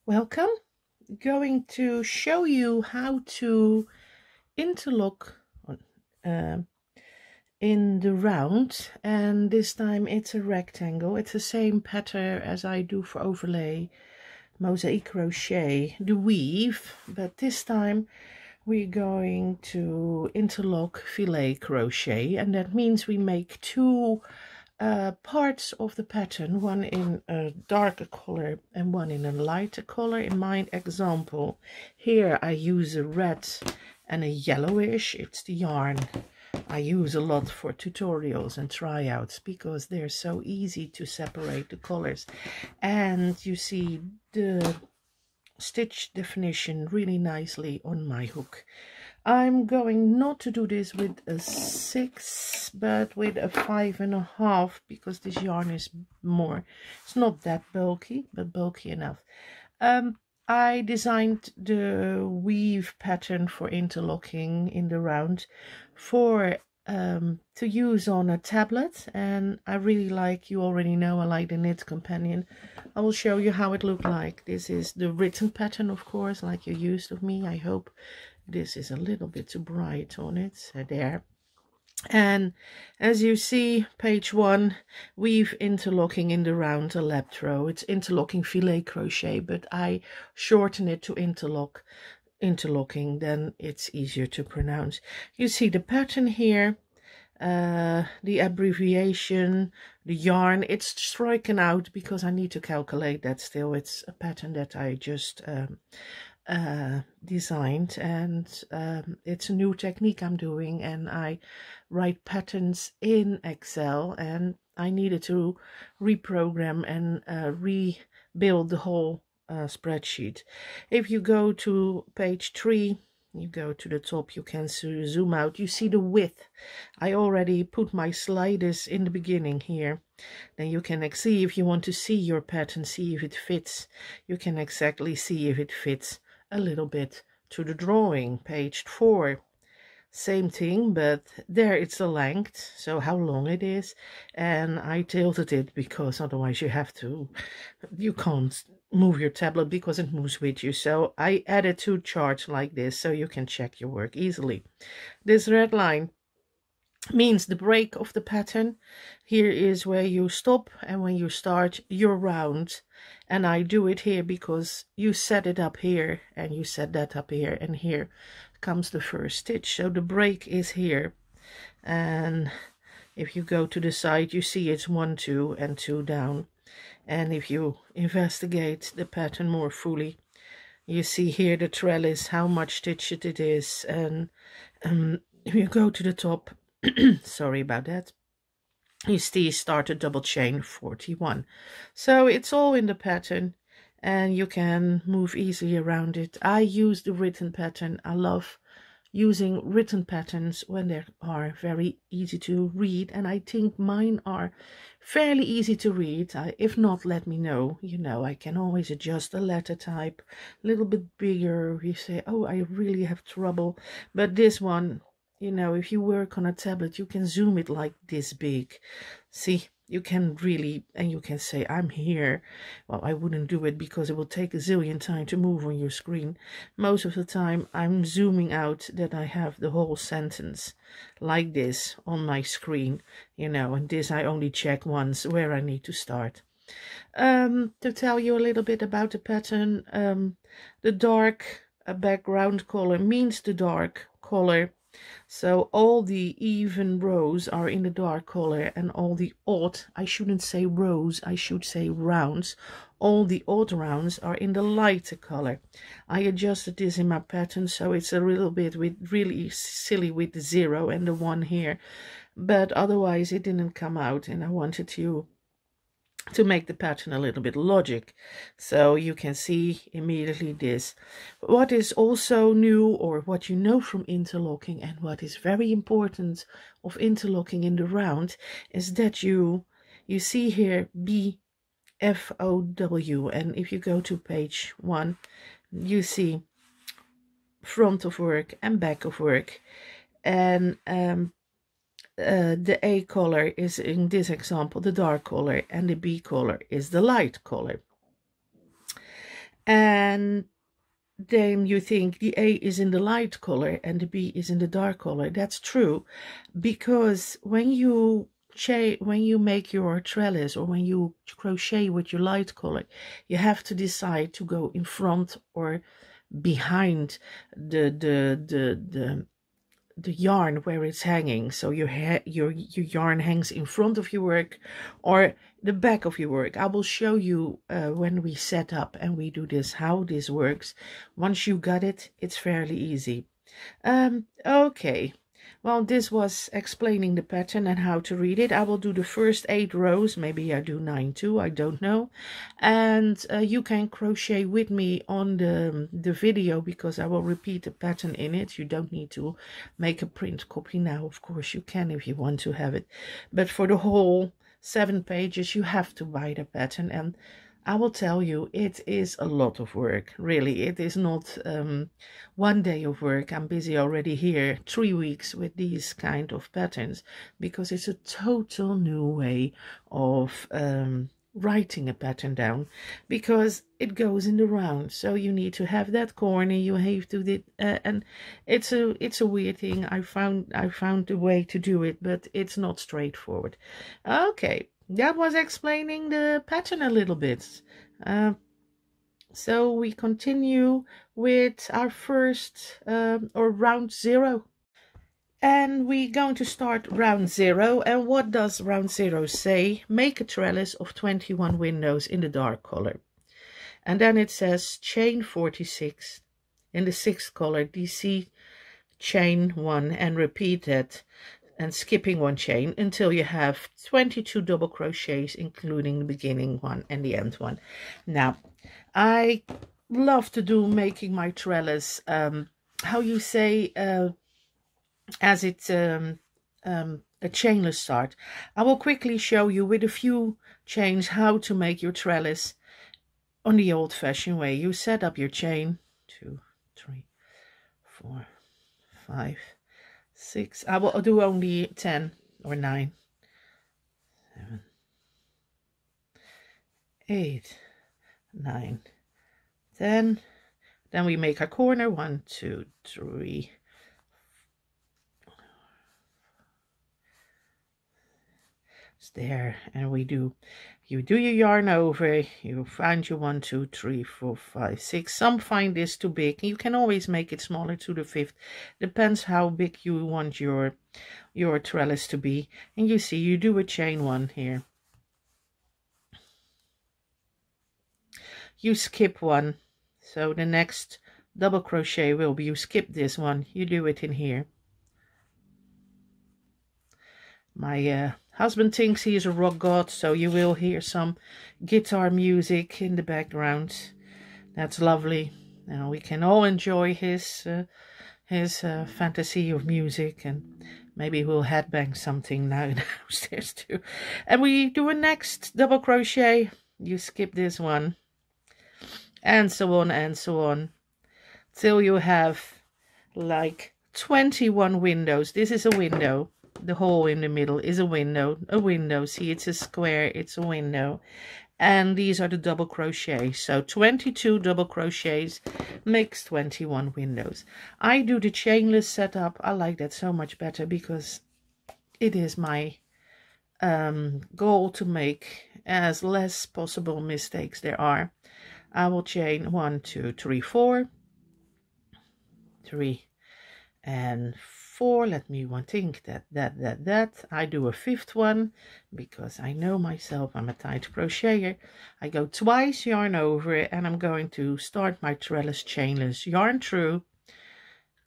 Welcome. Going to show you how to interlock in the round, and this time it's a rectangle. It's the same pattern as I do for overlay, mosaic crochet, the weave, but this time we're going to interlock filet crochet, and that means we make two parts of the pattern, one in a darker color and one in a lighter color. In my example here I use a red and a yellowish. It's the yarn I use a lot for tutorials and tryouts because they're so easy to separate the colors, and you see the stitch definition really nicely on my hook. I'm going not to do this with a 6 but with a 5.5 because this yarn is more, it's not that bulky but bulky enough. I designed the weave pattern for interlocking in the round for to use on a tablet, and I really like, you already know I like the Knit Companion. I will show you how it looked like. This is the written pattern, of course, like you used of me. I hope this is a little bit too bright on it. So there. And as you see, page 1, weave interlocking in the round, a lap row. It's interlocking filet crochet, but I shorten it to interlocking, then it's easier to pronounce. You see the pattern here, the abbreviation, the yarn. It's striken out because I need to calculate that still. It's a pattern that I just designed, and it's a new technique I'm doing, and I write patterns in Excel, and I needed to reprogram and rebuild the whole spreadsheet. If you go to page 3, you go to the top, you can zoom out, you see the width. I already put my sliders in the beginning here. Then you can see, if you want to see your pattern, see if it fits, you can exactly see if it fits a little bit to the drawing. Page 4, same thing, but there it's the length, so how long it is, and I tilted it because otherwise you can't move your tablet because it moves with you. So I added 2 charts like this so you can check your work easily. This red line means the break of the pattern. Here is where you stop and when you start your round, and I do it here because you set it up here and you set that up here, and here comes the first stitch. So the break is here, and if you go to the side you see it's 1 2 and 2 down. And if you investigate the pattern more fully, you see here the trellis, how much stitched it is. And if you go to the top, sorry about that, you see start a double chain 41. So it's all in the pattern and you can move easily around it. I use the written pattern. I love using written patterns when they are very easy to read, and I think mine are fairly easy to read. If not, let me know. You know, I can always adjust the letter type a little bit bigger. You say, oh, I really have trouble, but this one, you know, if you work on a tablet, you can zoom it like this big. See, you can really, and you can say, I'm here. Well, I wouldn't do it because it will take a zillion time to move on your screen. Most of the time, I'm zooming out that I have the whole sentence like this on my screen, you know, and this I only check once where I need to start. To tell you a little bit about the pattern, the dark background color means the dark color. So all the even rows are in the dark color, and all the odd, I shouldn't say rows, I should say rounds, all the odd rounds are in the lighter color. I adjusted this in my pattern so it's a little bit really silly with the 0 and the 1 here, but otherwise it didn't come out, and I wanted to make the pattern a little bit logic, so you can see immediately this. What is also new, or what you know from interlocking, and what is very important of interlocking in the round, is that you see here BFOW, and if you go to page 1 you see front of work and back of work, and the A color is in this example the dark color, and the B color is the light color. And then you think the A is in the light color and the B is in the dark color. That's true, because when you make your trellis, or when you crochet with your light color, you have to decide to go in front or behind the yarn where it's hanging. So your yarn hangs in front of your work or the back of your work. I will show you when we set up and we do this, how this works. Once you got it, it's fairly easy. Okay, well, this was explaining the pattern and how to read it. I will do the first 8 rows, maybe I do 9 too, I don't know. And you can crochet with me on the video, because I will repeat the pattern in it. You don't need to make a print copy now. Of course you can if you want to have it, but for the whole 7 pages you have to buy the pattern. And I will tell you, it is a lot of work, really. It is not 1 day of work. I'm busy already here 3 weeks with these kind of patterns, because it's a total new way of writing a pattern down, because it goes in the round. So you need to have that corner, you have to and it's a weird thing. I found a way to do it, but it's not straightforward. Okay, that was explaining the pattern a little bit. So we continue with our first or round 0. And we're going to start round 0. And what does round 0 say? Make a trellis of 21 windows in the dark color. And then it says chain 46 in the 6th color, DC chain 1, and repeat that, and skipping 1 chain until you have 22 double crochets, including the beginning one and the end one. Now, I love to do making my trellis, how you say, as it's a chainless start. I will quickly show you with a few chains how to make your trellis on the old-fashioned way. You set up your chain, 2, 3, 4, 5, 6. I will do only 10 or 9, 7, 8, 9, 10. Then we make a corner, 1, 2, 3. It's there, and you do your yarn over, you find your 1, 2, 3, 4, 5, 6. Some find this too big. You can always make it smaller to the 5th. Depends how big you want your trellis to be. And you see, you do a chain 1 here. You skip 1. So the next double crochet will be, you skip this one, you do it in here. My husband thinks he is a rock god, so you will hear some guitar music in the background. That's lovely. Now we can all enjoy his fantasy of music, and maybe we'll headbang something now downstairs too. And we do a next double crochet. You skip this one, and so on, till you have like 21 windows. This is a window. The hole in the middle is a window. See, it's a square, it's a window. And these are the double crochets. So 22 double crochets makes 21 windows. I do the chainless setup. I like that so much better, because it is my goal to make as less possible mistakes there are. I will chain 1, 2, 3, 4, 3 and 4. Let me think that I do a 5th one, because I know myself, I'm a tight crocheter. I go twice yarn over, and I'm going to start my trellis chainless. Yarn through,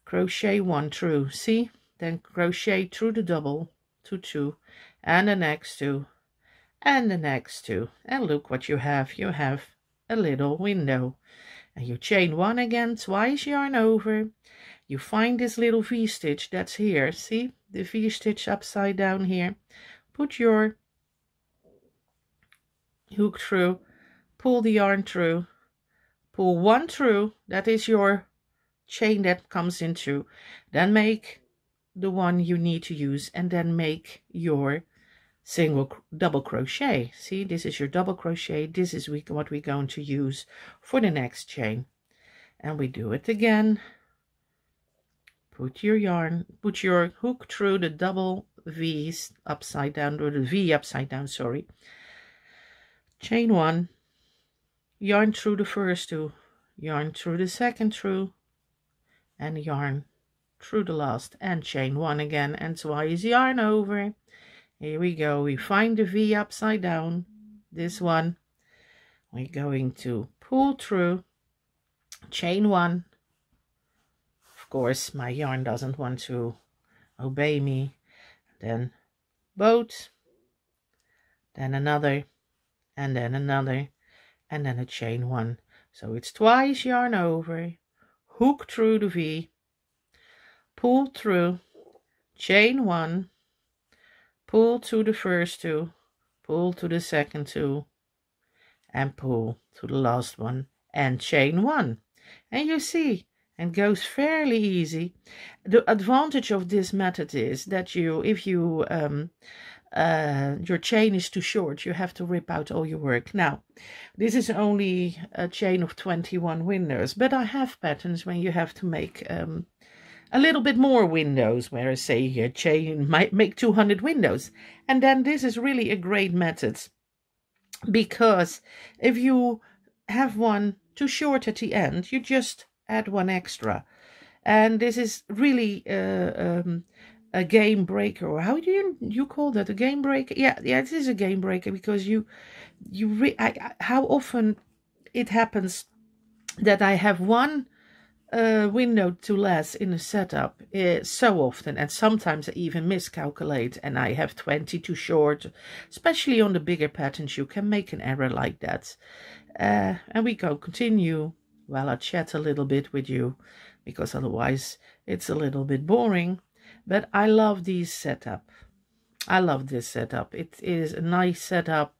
crochet 1 through, see, then crochet through the double to 2, and the next 2, and the next 2, and look what you have. You have a little window, and you chain 1 again, twice yarn over. You find this little V-stitch that's here. See the V-stitch upside down here. Put your hook through, pull the yarn through, pull 1 through. That is your chain that comes into. Then make the one you need to use, and then make your double crochet. See, this is your double crochet. This is what we're going to use for the next chain. And we do it again. Put your hook through the double V's upside down, or the V upside down, sorry. Chain 1, yarn through the first 2, yarn through the second 2, and yarn through the last, and chain 1 again, and twice yarn over. Here we go. We find the V upside down, this one. We're going to pull through, chain 1. Of course, my yarn doesn't want to obey me. Then both, then another, and then another, and then a chain 1. So it's twice yarn over, hook through the V, pull through, chain 1, pull to the first 2, pull to the second 2, and pull to the last one, and chain 1. And you see, and goes fairly easy. The advantage of this method is that if your chain is too short, you have to rip out all your work. Now, this is only a chain of 21 windows, but I have patterns when you have to make a little bit more windows, where I say your chain might make 200 windows. And then this is really a great method, because if you have one too short at the end, you just add one extra. And this is really a game breaker, or how do you call that, a game breaker? Yeah, it is a game breaker, because how often it happens that I have one window too less in a setup, so often, and sometimes I even miscalculate and I have 20 too short. Especially on the bigger patterns, you can make an error like that. And we go continue while I chat a little bit with you, because otherwise it's a little bit boring. But I love this setup. I love this setup. It is a nice setup.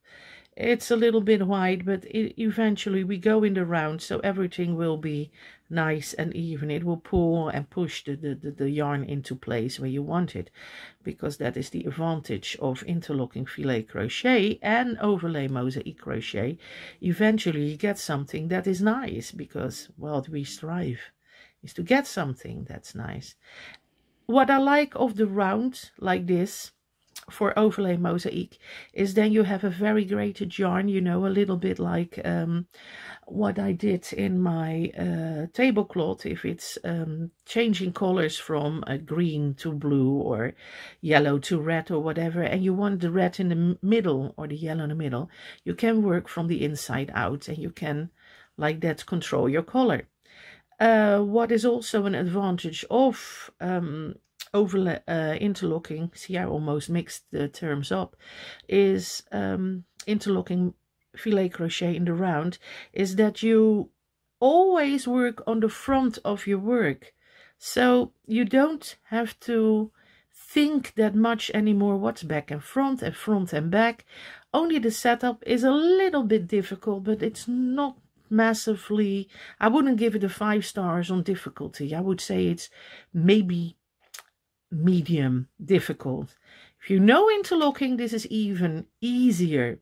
It's a little bit wide, but eventually we go in the round, so everything will be nice and even. It will pull and push the yarn into place where you want it, because that is the advantage of interlocking filet crochet and overlay mosaic crochet. Eventually you get something that is nice, because, well, we strive is to get something that's nice. What I like of the round like this for overlay mosaic is then you have a variegated yarn, you know, a little bit like what I did in my tablecloth. If it's changing colors from green to blue or yellow to red or whatever, and you want the red in the middle or the yellow in the middle, you can work from the inside out, and you can like that control your color. What is also an advantage of interlocking, see, I almost mixed the terms up, is interlocking filet crochet in the round, is that you always work on the front of your work. So you don't have to think that much anymore what's back and front and back. Only the setup is a little bit difficult, but it's not massively. I wouldn't give it a 5 stars on difficulty. I would say it's maybe medium difficult. If you know interlocking, this is even easier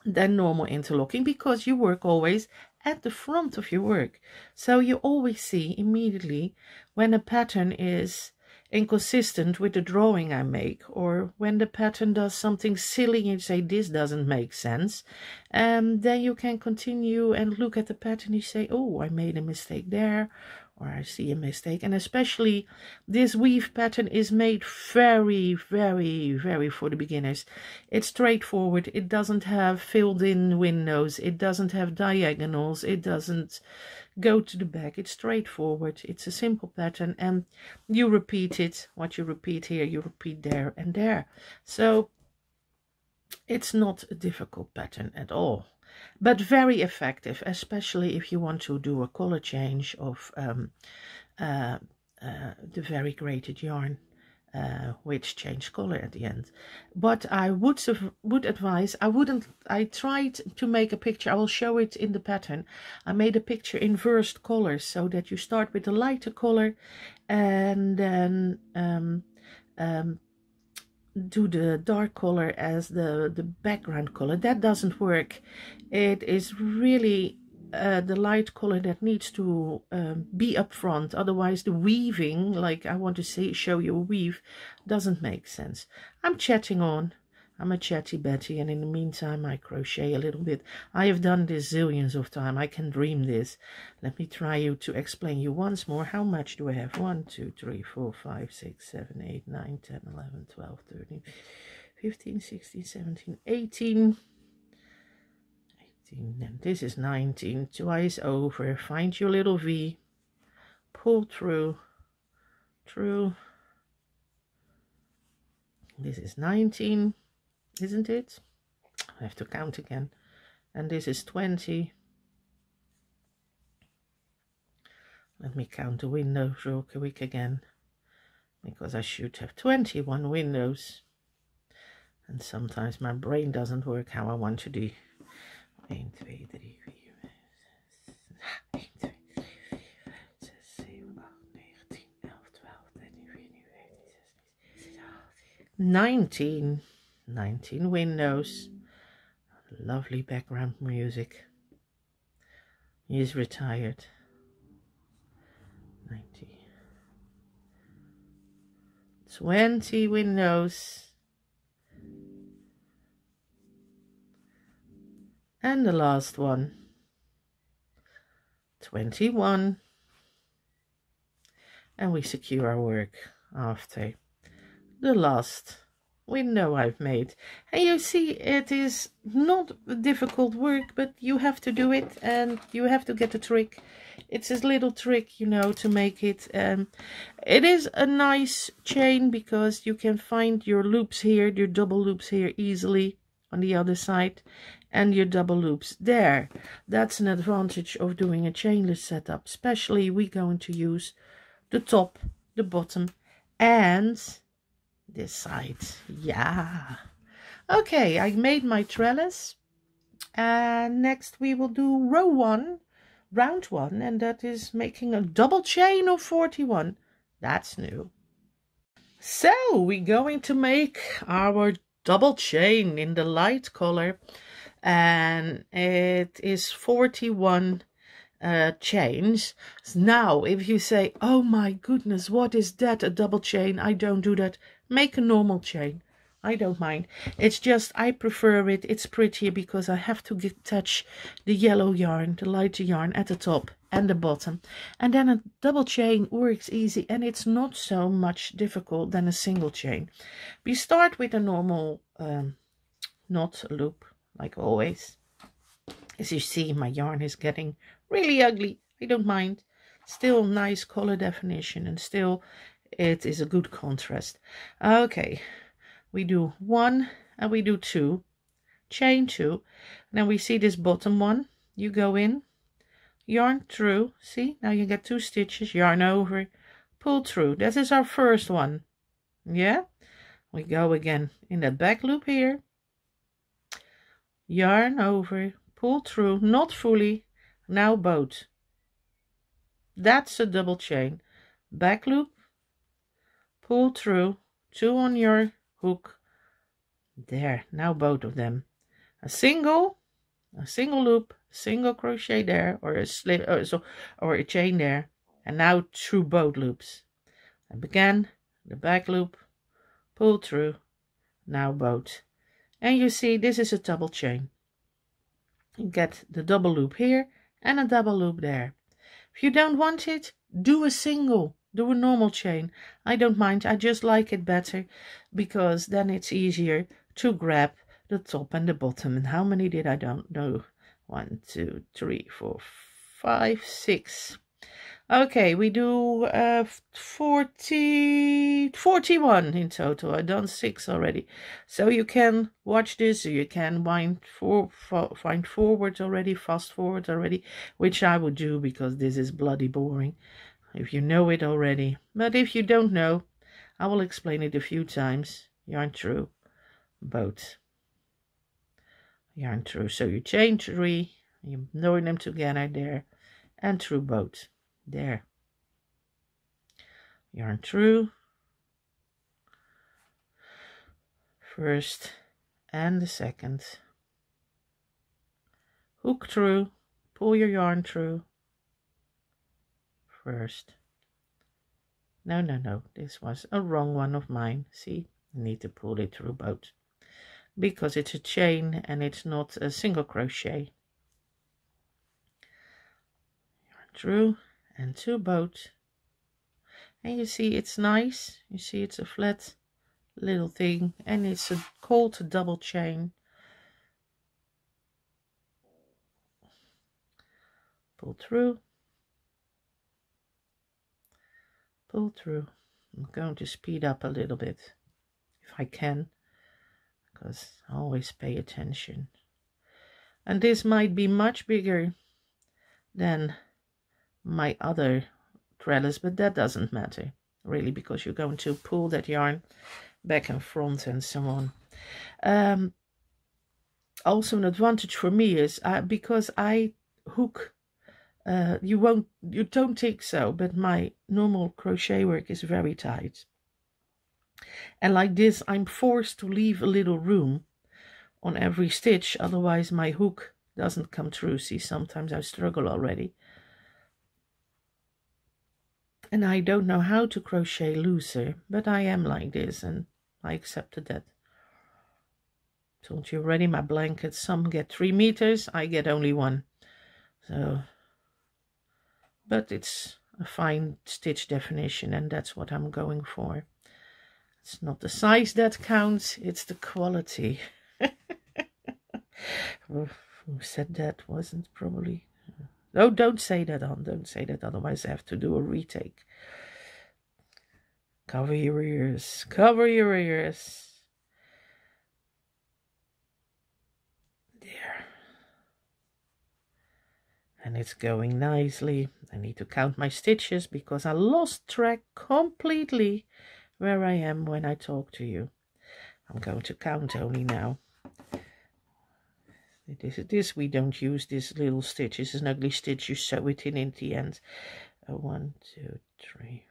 than normal interlocking, because you work always at the front of your work. So you always see immediately when a pattern is inconsistent with the drawing I make, or when the pattern does something silly and you say this doesn't make sense, then you can continue and look at the pattern. You say, oh, I made a mistake there, or I see a mistake. And especially this weave pattern is made very, very, very for the beginners. It's straightforward. It doesn't have filled in windows. It doesn't have diagonals. It doesn't go to the back. It's straightforward. It's a simple pattern, and you repeat it. What you repeat here, you repeat there and there. So it's not a difficult pattern at all, but very effective, especially if you want to do a color change of the variegated yarn, which change color at the end. But I would advise, I tried to make a picture. I will show it in the pattern. I made a picture in versed colors, so that you start with a lighter color and then do the dark color as the background color. That doesn't work. It is really the light color that needs to be up front. Otherwise the weaving, like I want to say, show you a weave, doesn't make sense. I'm chatting on. I'm a chatty Betty, and in the meantime I crochet a little bit. I have done this zillions of times. I can dream this. Let me try to explain you once more. How much do I have? 1, 2, 3, 4, 5, 6, 7, 8, 9, 10, 11, 12, 13, 15, 16, 17, 18. And this is 19. Twice over. Find your little V. Pull through. This is 19. Isn't it? I have to count again. And this is 20. Let me count the windows real quick again, because I should have 21 windows. And sometimes my brain doesn't work how I want to do. 1, 2, 3, 4, 1, 2, 3, 4, 5, 6, 7, 8, 9, 10, 11, 12, 13, 14, 15, 16, 17, 19 windows. Lovely background music. He's retired. 90. 20 windows. And the last one. 21. And we secure our work after the last window I've made. And you see, it is not difficult work, but you have to do it, and you have to get the trick. It's this little trick, you know, to make it. It is a nice chain because you can find your loops here, your double loops here easily on the other side, and your double loops there. That's an advantage of doing a chainless setup. Especially we're going to use the top, the bottom, and this side. Yeah. Okay, I made my trellis, and next we will do round one, and that is making a double chain of 41. That's new. So we're going to make our double chain in the light color, and it is 41 chains. Now if you say, oh my goodness, what is that, a double chain? I don't do that. Make a normal chain. I don't mind. It's just I prefer it. It's prettier because I have to touch the yellow yarn, the lighter yarn at the top and the bottom, and then a double chain works easy, and it's not so much difficult than a single chain. We start with a normal knot loop, like always. As you see, my yarn is getting really ugly. I don't mind. Still nice color definition, and still it is a good contrast. Okay, we do 1 and we do 2, chain 2. Then we see this bottom one. You go in, yarn through. See, now you get 2 stitches, yarn over, pull through. That is our first one. Yeah, we go again in that back loop here, yarn over, pull through, not fully, now both. That's a double chain. Back loop, pull through, 2 on your hook. There, now both of them. A single loop, single crochet there, or a slip, or a chain there, and now through both loops. And again, the back loop, pull through, now both. And you see, this is a double chain. You get the double loop here and a double loop there. If you don't want it, do a single. Do a normal chain. I don't mind. I just like it better because then it's easier to grab the top and the bottom. And how many did I don't know? 1, 2, 3, 4, 5, 6. Okay, we do 41 in total. I've done 6 already. So you can watch this, or you can find forward already, fast forward already, which I would do because this is bloody boring if you know it already. But if you don't know, I will explain it a few times. Yarn through, both. Yarn through. So you chain 3, you join them together there, and through both. There. Yarn through. first and the second. Hook through, pull your yarn through. First. No, this was a wrong one of mine. See, I need to pull it through both. Because it's a chain and it's not a single crochet. Yarn through and to both. And you see it's nice. You see it's a flat little thing and it's called a double chain. Pull through. Pull through. I'm going to speed up a little bit if I can, because I always pay attention. And this might be much bigger than my other trellis, but that doesn't matter really, because you're going to pull that yarn back and front and so on. Also an advantage for me is because I hook, you don't think so, but my normal crochet work is very tight, and like this I'm forced to leave a little room on every stitch, otherwise my hook doesn't come through. See, sometimes I struggle already, and I don't know how to crochet looser, but I am like this and I accepted that. Told you already, my blankets, some get 3 meters, I get only 1, so. But it's a fine stitch definition, and that's what I'm going for. It's not the size that counts, it's the quality. Who said that? Wasn't probably... Oh, don't say that, on. Don't say that, otherwise I have to do a retake. Cover your ears. Cover your ears. There. And it's going nicely. I need to count my stitches because I lost track completely where I am when I talk to you. I'm going to count only now. This we don't use this little stitch. It's an ugly stitch. You sew it in at the end. 1, 2, 3,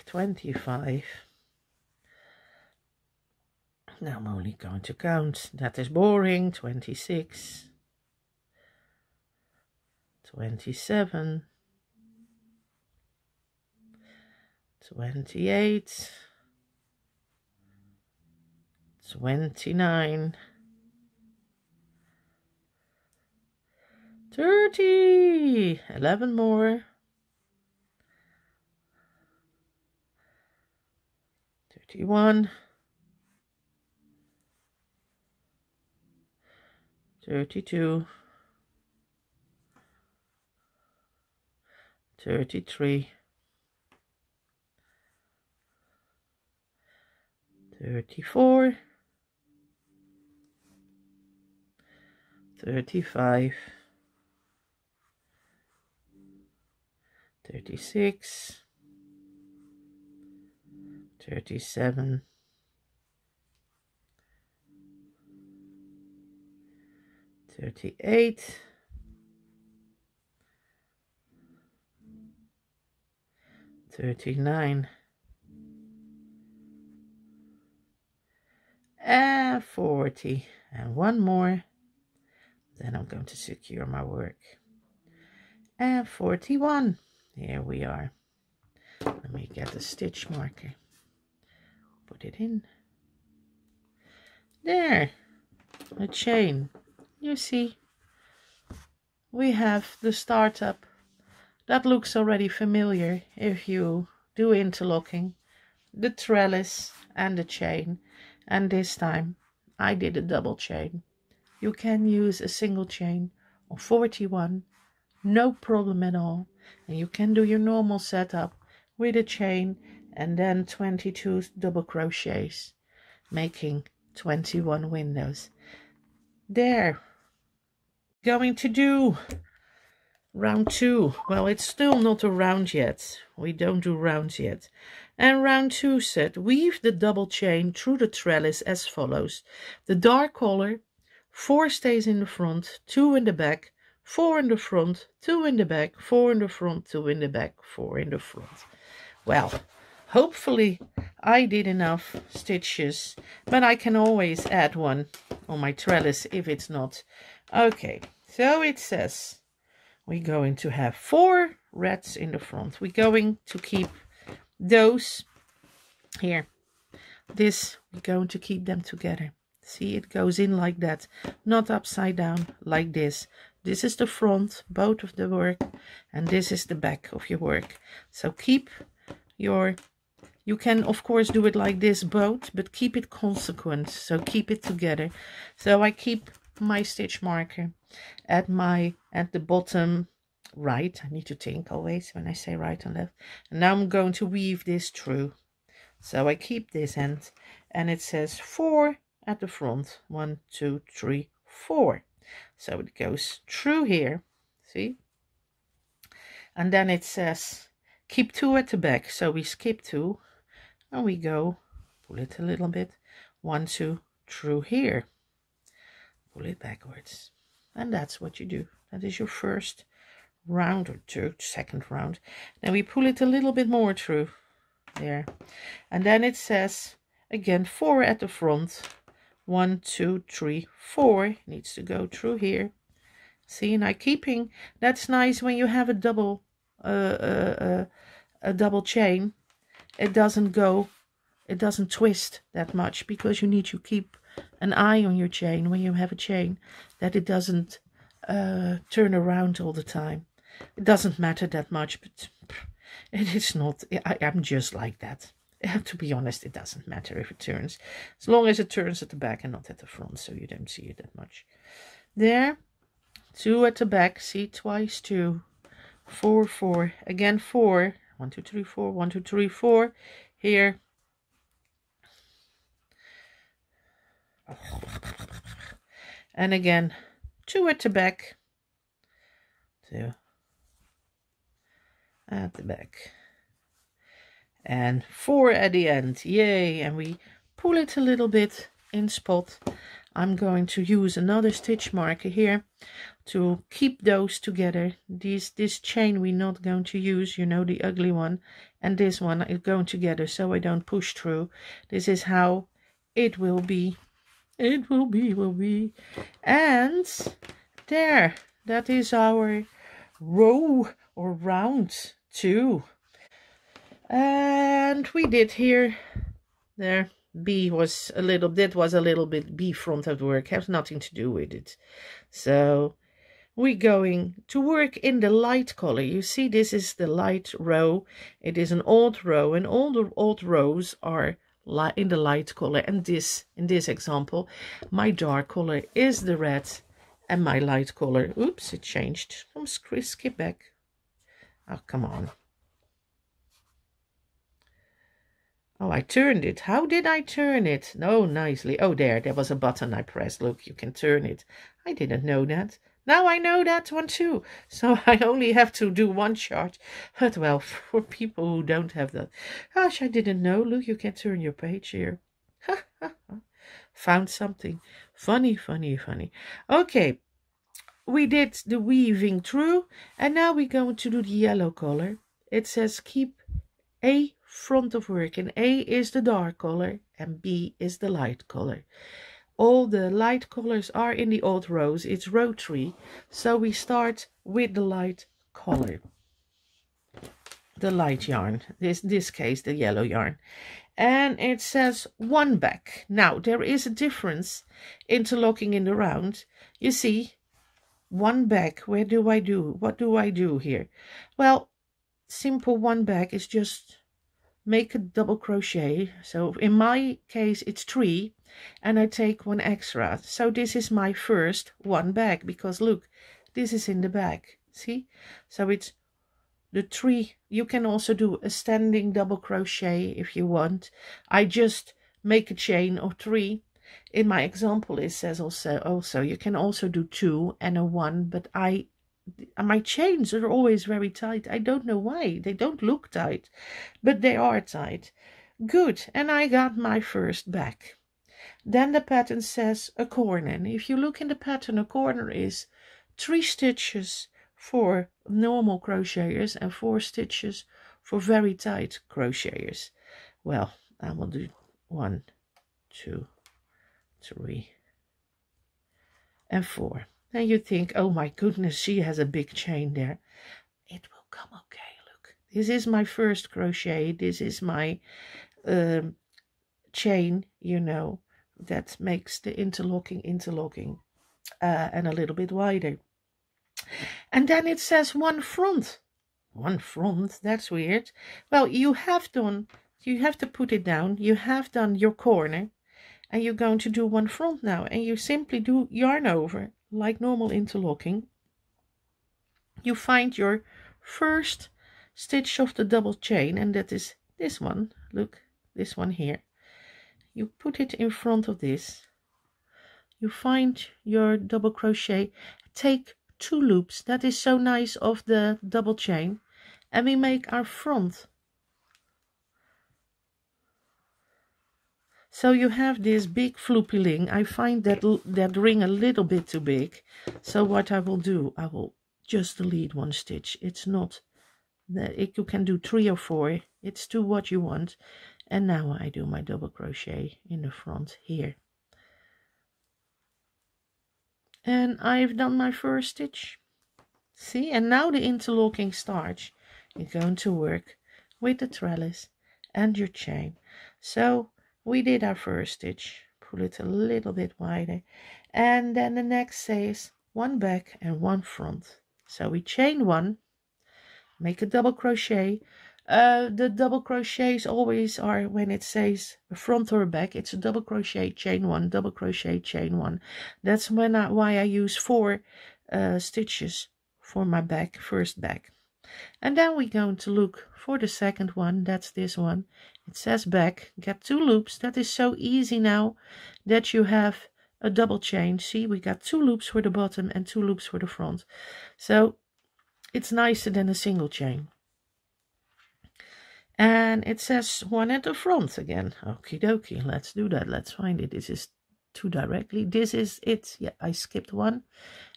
25. Now I'm only going to count. That is boring. 26, 27, 28, 29, 30, 11 more, 31, 32, 33, 34, 35, 36, 37, 38, 39, and 40, and one more, then I'm going to secure my work, and 41. Here we are. Let me get the stitch marker, put it in there, a chain. You see, we have the startup. That looks already familiar if you do interlocking, the trellis and the chain, and this time I did a double chain. You can use a single chain or 41, no problem at all, and you can do your normal setup with a chain and then 22 double crochets, making 21 windows. There, going to do round 2. Well, it's still not a round yet. We don't do rounds yet. And round 2 said, weave the double chain through the trellis as follows. The dark color 4 stays in the front, 2 in the back, 4 in the front, 2 in the back, 4 in the front, 2 in the back, 4 in the front. Well, hopefully I did enough stitches, but I can always add one on my trellis if it's not. Okay, so it says we're going to have 4 reds in the front. We're going to keep those here. This, we're going to keep them together. See, it goes in like that, not upside down, like this. This is the front, both of the work, and this is the back of your work. So keep your, you can of course do it like this both, but keep it consequent, so keep it together. So I keep my stitch marker at the bottom right. I need to think always when I say right and left. And now I'm going to weave this through. So I keep this end, and it says 4 at the front, 1, 2, 3, 4. So it goes through here, see? And then it says keep 2 at the back. So we skip 2 and we go, pull it a little bit, 1, 2, through here, pull it backwards. And that's what you do. That is your first round, or second round. Then we pull it a little bit more through there. And then it says again 4 at the front, 1, 2, 3, 4 needs to go through here. See, now keeping, that's nice when you have a double chain. It doesn't twist that much, because you need to keep an eye on your chain when you have a chain, that it doesn't turn around all the time. It doesn't matter that much, but it is not, I'm just like that. To be honest, it doesn't matter if it turns, as long as it turns at the back and not at the front, so you don't see it that much. There, 2 at the back, see, twice 2, 4, 4, again 4, 1, 2, 3, 4, 1, 2, 3, 4, here, and again 2 at the back, 2 at the back, and 4 at the end. Yay! And we pull it a little bit in spot. I'm going to use another stitch marker here to keep those together. This chain we're not going to use, you know, the ugly one, and this one is going together, so I don't push through. This is how it will be. It will be. And there, that is our row or round 2. And we did here, there, B was a little bit B front of work, has nothing to do with it. So we're going to work in the light color. You see, this is the light row. It is an old row, and all the old rows are in the light color. And this, in this example, my dark color is the red, and my light color, oops, it changed. Come skip back. Oh, come on. Oh, I turned it. How did I turn it? No, nicely. Oh, there was a button I pressed. Look, you can turn it. I didn't know that. Now I know that one too. So I only have to do one chart. But well, for people who don't have that. Gosh, I didn't know. Look, you can turn your page here. Found something. Funny. Okay. We did the weaving through. And now we're going to do the yellow color. It says keep A front of work, and A is the dark color and B is the light color. All the light colors are in the old rows. It's row 3, so we start with the light color, the light yarn, this case the yellow yarn, and it says 1 back. Now there is a difference interlocking in the round. You see, 1 back, what do I do here? Well, simple 1 back is just make a double crochet. So in my case it's 3, and I take 1 extra. So this is my first 1 back, because look, this is in the back, see? So it's the 3. You can also do a standing double crochet if you want. I just make a chain of 3. In my example it says also you can also do 2 and a 1, but my chains are always very tight. I don't know why. They don't look tight, but they are tight. Good. And I got my first back. Then the pattern says a corner, and if you look in the pattern, a corner is 3 stitches for normal crocheters and 4 stitches for very tight crocheters. Well, I will do 1, 2, 3 and 4. And you think, oh my goodness, she has a big chain there. It will come okay. Look, this is my first crochet. This is my chain, you know, that makes the interlocking and a little bit wider. And then it says one front. One front, that's weird. Well, you have to put it down. You have done your corner, and you're going to do one front now, and you simply do yarn over like normal interlocking. You find your first stitch of the double chain, and that is this one. Look, this one here. You put it in front of this. You find your double crochet, take 2 loops. That is so nice of the double chain, and we make our front. So you have this big floopy ring. I find that ring a little bit too big. So what I will do, I will just delete 1 stitch. It's not that you can do 3 or 4. It's to what you want. And now I do my double crochet in the front here. And I've done my first stitch. See, and now the interlocking starts. You're going to work with the trellis and your chain. So we did our first stitch, pull it a little bit wider, and then the next says 1 back and 1 front. So we chain 1, make a double crochet. The double crochets always are, when it says a front or a back, it's a double crochet, chain 1, double crochet, chain 1. That's why I use 4 stitches for my back, first back. And then we're going to look for the second one. That's this one. It says back, get 2 loops. That is so easy now that you have a double chain. See, we got 2 loops for the bottom and 2 loops for the front. So it's nicer than a single chain. And it says 1 at the front again. Okie dokie, let's do that. Let's find it. This is too directly. This is it. Yeah, I skipped 1.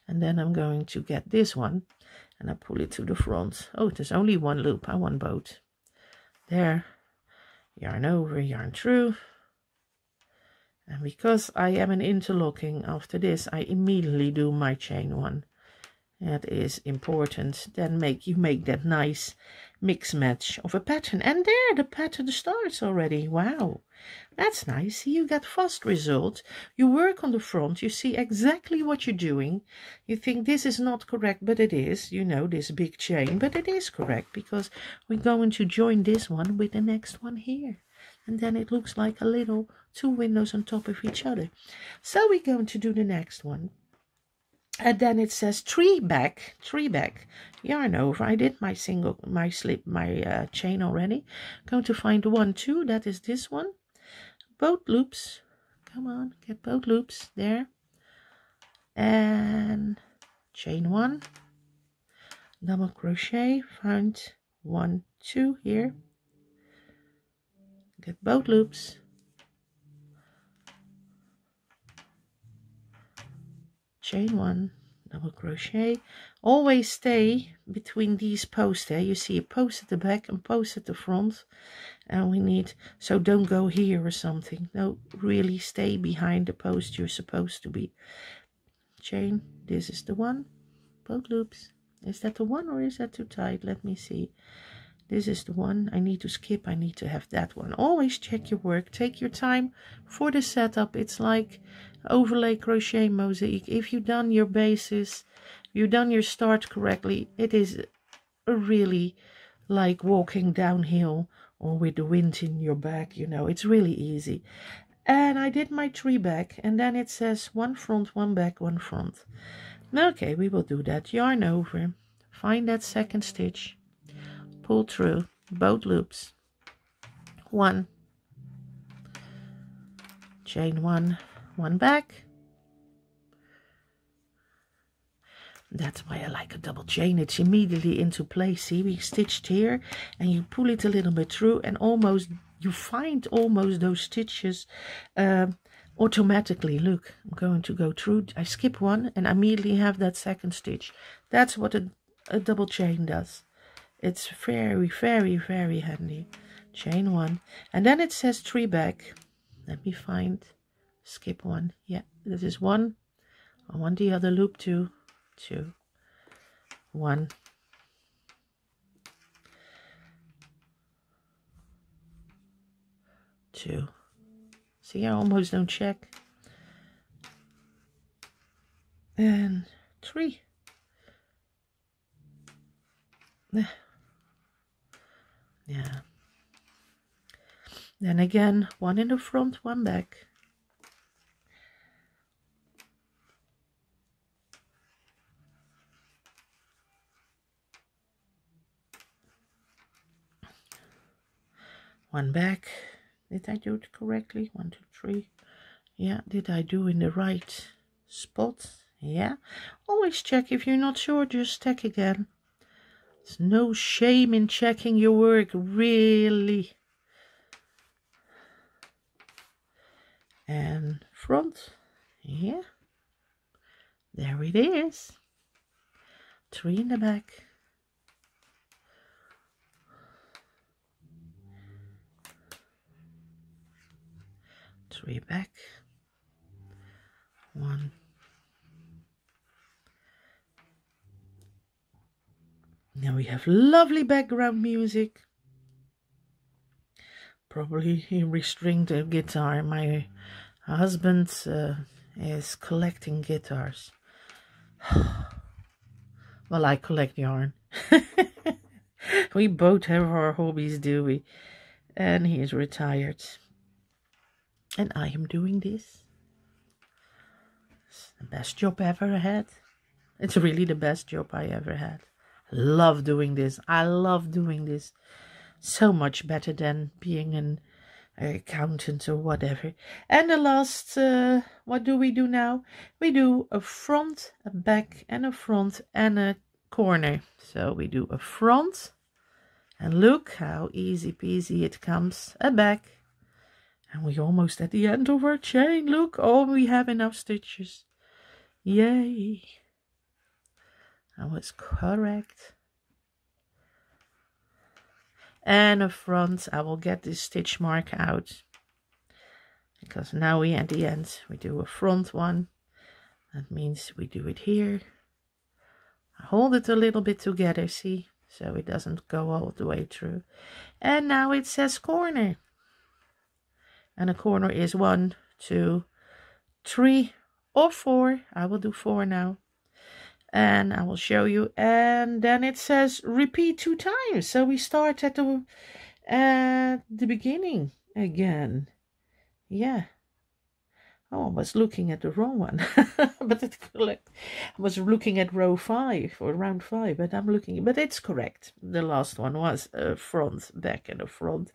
And then I'm going to get this one. And I pull it to the front. Oh, there's only 1 loop. I want both. There. Yarn over, yarn through. And because I am an interlocking after this, I immediately do my chain 1. That is important. Then you make that nice mix match of a pattern. And there, the pattern starts already. Wow, that's nice. See, you get fast results. You work on the front. You see exactly what you're doing. You think this is not correct, but it is. You know, this big chain, but it is correct because we're going to join this one with the next one here. And then it looks like a little 2 windows on top of each other. So we're going to do the next one. And then it says 3 back, yarn over. I did my chain already. Going to find 1, 2, that is this one. Both loops, come on, get both loops there. And chain 1, double crochet, find 1, 2 here. Get both loops. Chain 1, double crochet. Always stay between these posts there. You see a post at the back and post at the front, and we need, so don't go here or something. No, really stay behind the post you're supposed to be. Chain, this is the one, both loops. Is that the one or is that too tight? Let me see. This is the one. I need to skip. I need to have that one. Always check your work. Take your time for the setup. It's like overlay crochet mosaic. If you've done your bases, you've done your start correctly, it is really like walking downhill or with the wind in your back, you know. It's really easy. And I did my 3 back, and then it says 1 front, 1 back, 1 front. Okay, we will do that. Yarn over, find that second stitch, pull through both loops, 1, chain 1, 1 back. That's why I like a double chain. It's immediately into place. See, we stitched here and you pull it a little bit through, and almost you find almost those stitches automatically, look, I'm going to go through, I skip one and immediately have that second stitch. That's what a double chain does. It's very, very, very handy. Chain one, and then it says 3 back. Let me find, skip one. Yeah, this is 1. I want the other loop too. 2, 1, 2. See, I almost don't check. And 3. Yeah. Then again, 1 in the front, 1 back. One back. Did I do it correctly? 1, 2, 3. Yeah, did I do in the right spot? Yeah. Always check. If you're not sure, just check again. There's no shame in checking your work, really. And front. Yeah. There it is. 3 in the back. 3 back. 1. Now we have lovely background music. Probably he restringed a guitar. My husband is collecting guitars. Well, I collect yarn. We both have our hobbies, do we? And he is retired. And I am doing this. It's the best job I ever had. It's really the best job I ever had. Love doing this. I love doing this. So much better than being an accountant or whatever. And the last, what do we do now? We do a front, a back, and a front, and a corner. So we do a front, and look how easy peasy it comes. A back, and we're almost at the end of our chain. Look, oh, we have enough stitches. Yay! That was correct. And a front, I will get this stitch mark out, because now we at the end, we do a front one. That means we do it here. I hold it a little bit together, see, so it doesn't go all the way through. And now it says corner. And a corner is 1, 2, 3, or 4. I will do 4 now. And I will show you. And then it says repeat 2 times. So we start at the beginning again. Yeah. Oh, I was looking at the wrong one. But it's correct. I was looking at row 5 or round 5, but I'm looking, but it's correct. The last one was a front, back, and a front.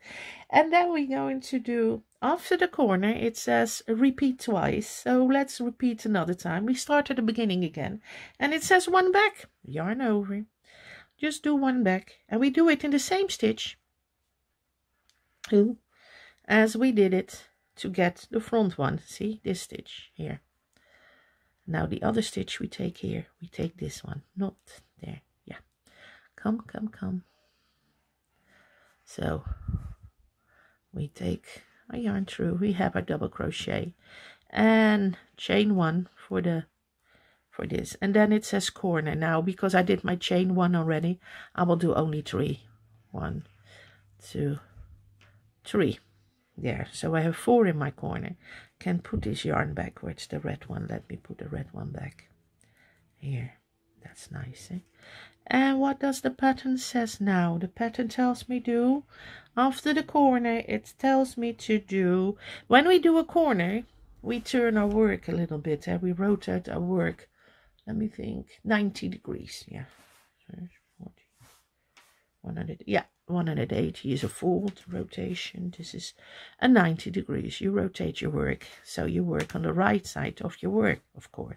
And then we're going to do, after the corner, it says repeat twice. So let's repeat another time. We start at the beginning again. And it says 1 back, yarn over. Just do 1 back. And we do it in the same stitch as we did it to get the front one. See this stitch here. Now the other stitch we take here, we take this one, not there. Yeah, come. So we take our yarn through, we have our double crochet and chain 1 for this, and then it says corner. Now because I did my chain 1 already, I will do only 3. 1, 2, 3. There, so I have 4 in my corner. Can put this yarn backwards, the red one. Let me put the red one back here. That's nice, eh? And what does the pattern says now? The pattern tells me do, after the corner, it tells me to do, when we do a corner, we turn our work a little bit, and we rotate our work, let me think, 90 degrees, yeah. 40, 100, yeah. 180 is a forward rotation. This is a 90 degrees. You rotate your work, so you work on the right side of your work, of course,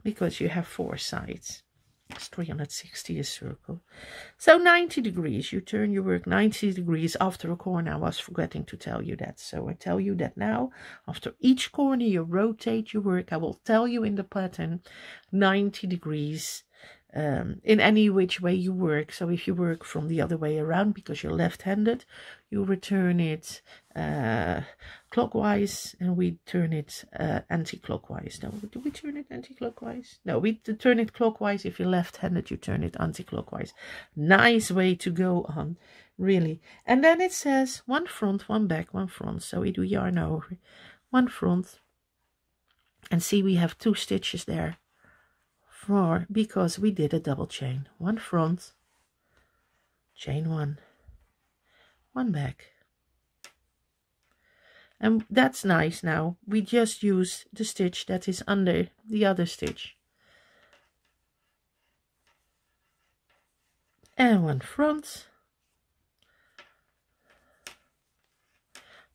because you have 4 sides. It's 360 a circle. So 90 degrees. You turn your work 90 degrees after a corner. I was forgetting to tell you that. So I tell you that now. After each corner you rotate your work. I will tell you in the pattern 90 degrees. In any which way you work. So if you work from the other way around because you're left-handed, you return it clockwise, and we turn it anti-clockwise. No, do we turn it anti-clockwise? No, we turn it clockwise. If you're left-handed, you turn it anti-clockwise. Nice way to go on, really. And then it says one front, one back, one front. So we do yarn over, one front, and see we have 2 stitches there. Because we did a double chain. One front, chain 1, one back. And that's nice. Now we just use the stitch that is under the other stitch. And one front,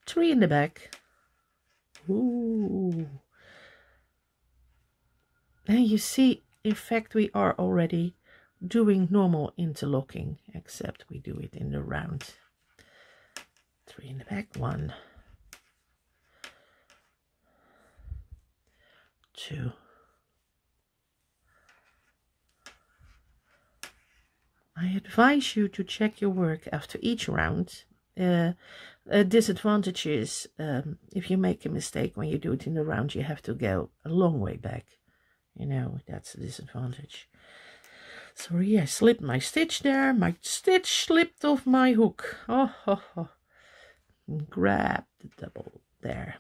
3 in the back. Ooh. And you see, in fact, we are already doing normal interlocking, except we do it in the round. 3 in the back, 1, 2, I advise you to check your work after each round. A disadvantage is if you make a mistake when you do it in the round, you have to go a long way back. You know, that's a disadvantage. Sorry, I slipped my stitch there. My stitch slipped off my hook. Oh, ho, ho. Grab the double there.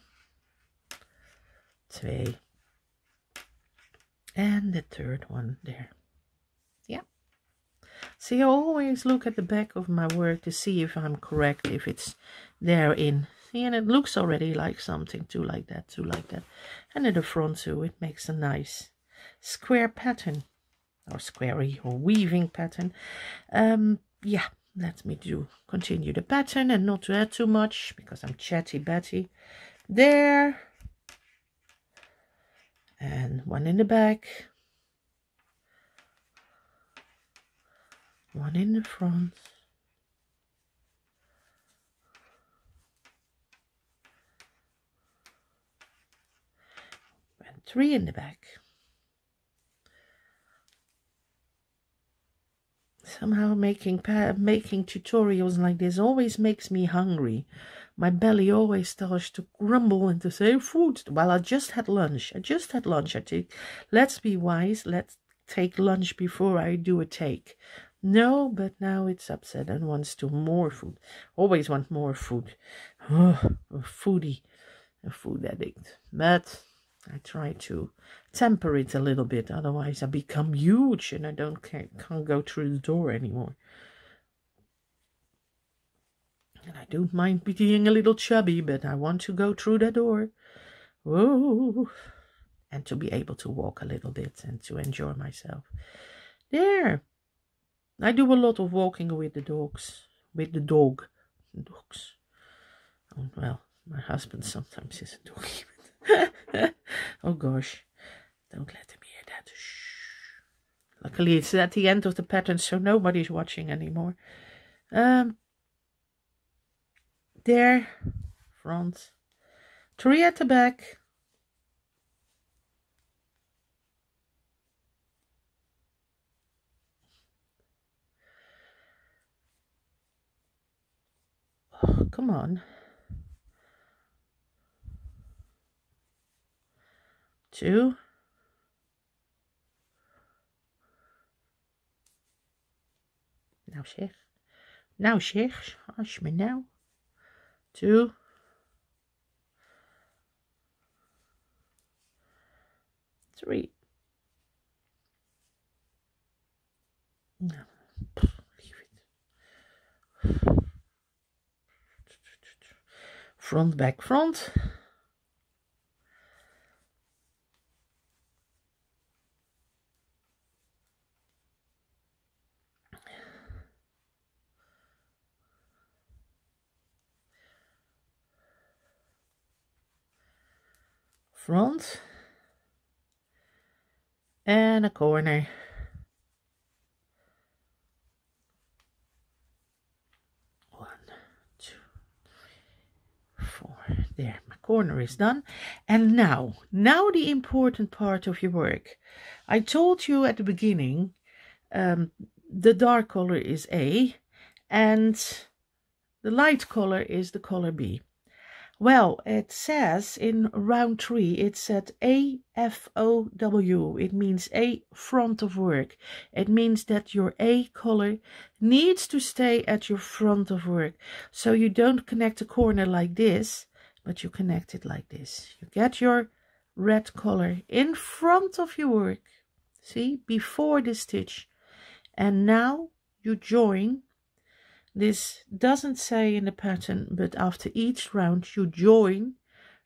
2. And the third one there. Yeah. See, I always look at the back of my work to see if I'm correct, if it's there in. See, and it looks already like something, two like that, two like that. And at the front too, it makes a nice square pattern, or squarey, or weaving pattern. Yeah, let me continue the pattern, and not to add too much because I'm chatty Betty. There, and one in the back, one in the front, and 3 in the back. Somehow making tutorials like this always makes me hungry. My belly always starts to grumble and to say, food. Well, I just had lunch. I think, let's be wise. Let's take lunch before I do a take. No, but now it's upset and wants to more food. Always want more food. Oh, a foodie, a food addict. But I try to temper it a little bit, otherwise I become huge and I can't go through the door anymore. And I don't mind being a little chubby, but I want to go through the door. Whoa! And to be able to walk a little bit and to enjoy myself. There! I do a lot of walking with the dogs. With the dog. Dogs. Oh, well, my husband sometimes is a doggy. Oh gosh, don't let him hear that. Shh. Luckily it's at the end of the pattern, so nobody's watching anymore. There, front, 3 at the back, oh, come on, 2, nou zeg, als je me nou, 2, 3, nou, leave it, front, back, front, front, and a corner, There, my corner is done. And now the important part of your work. I told you at the beginning, the dark color is A and the light color is the color B. Well, it says in round 3, it said AFOW. It means A, front of work. It means that your A color needs to stay at your front of work. So you don't connect a corner like this, but you connect it like this. You get your red color in front of your work. See, before the stitch. And now you join. This doesn't say in the pattern, but after each round you join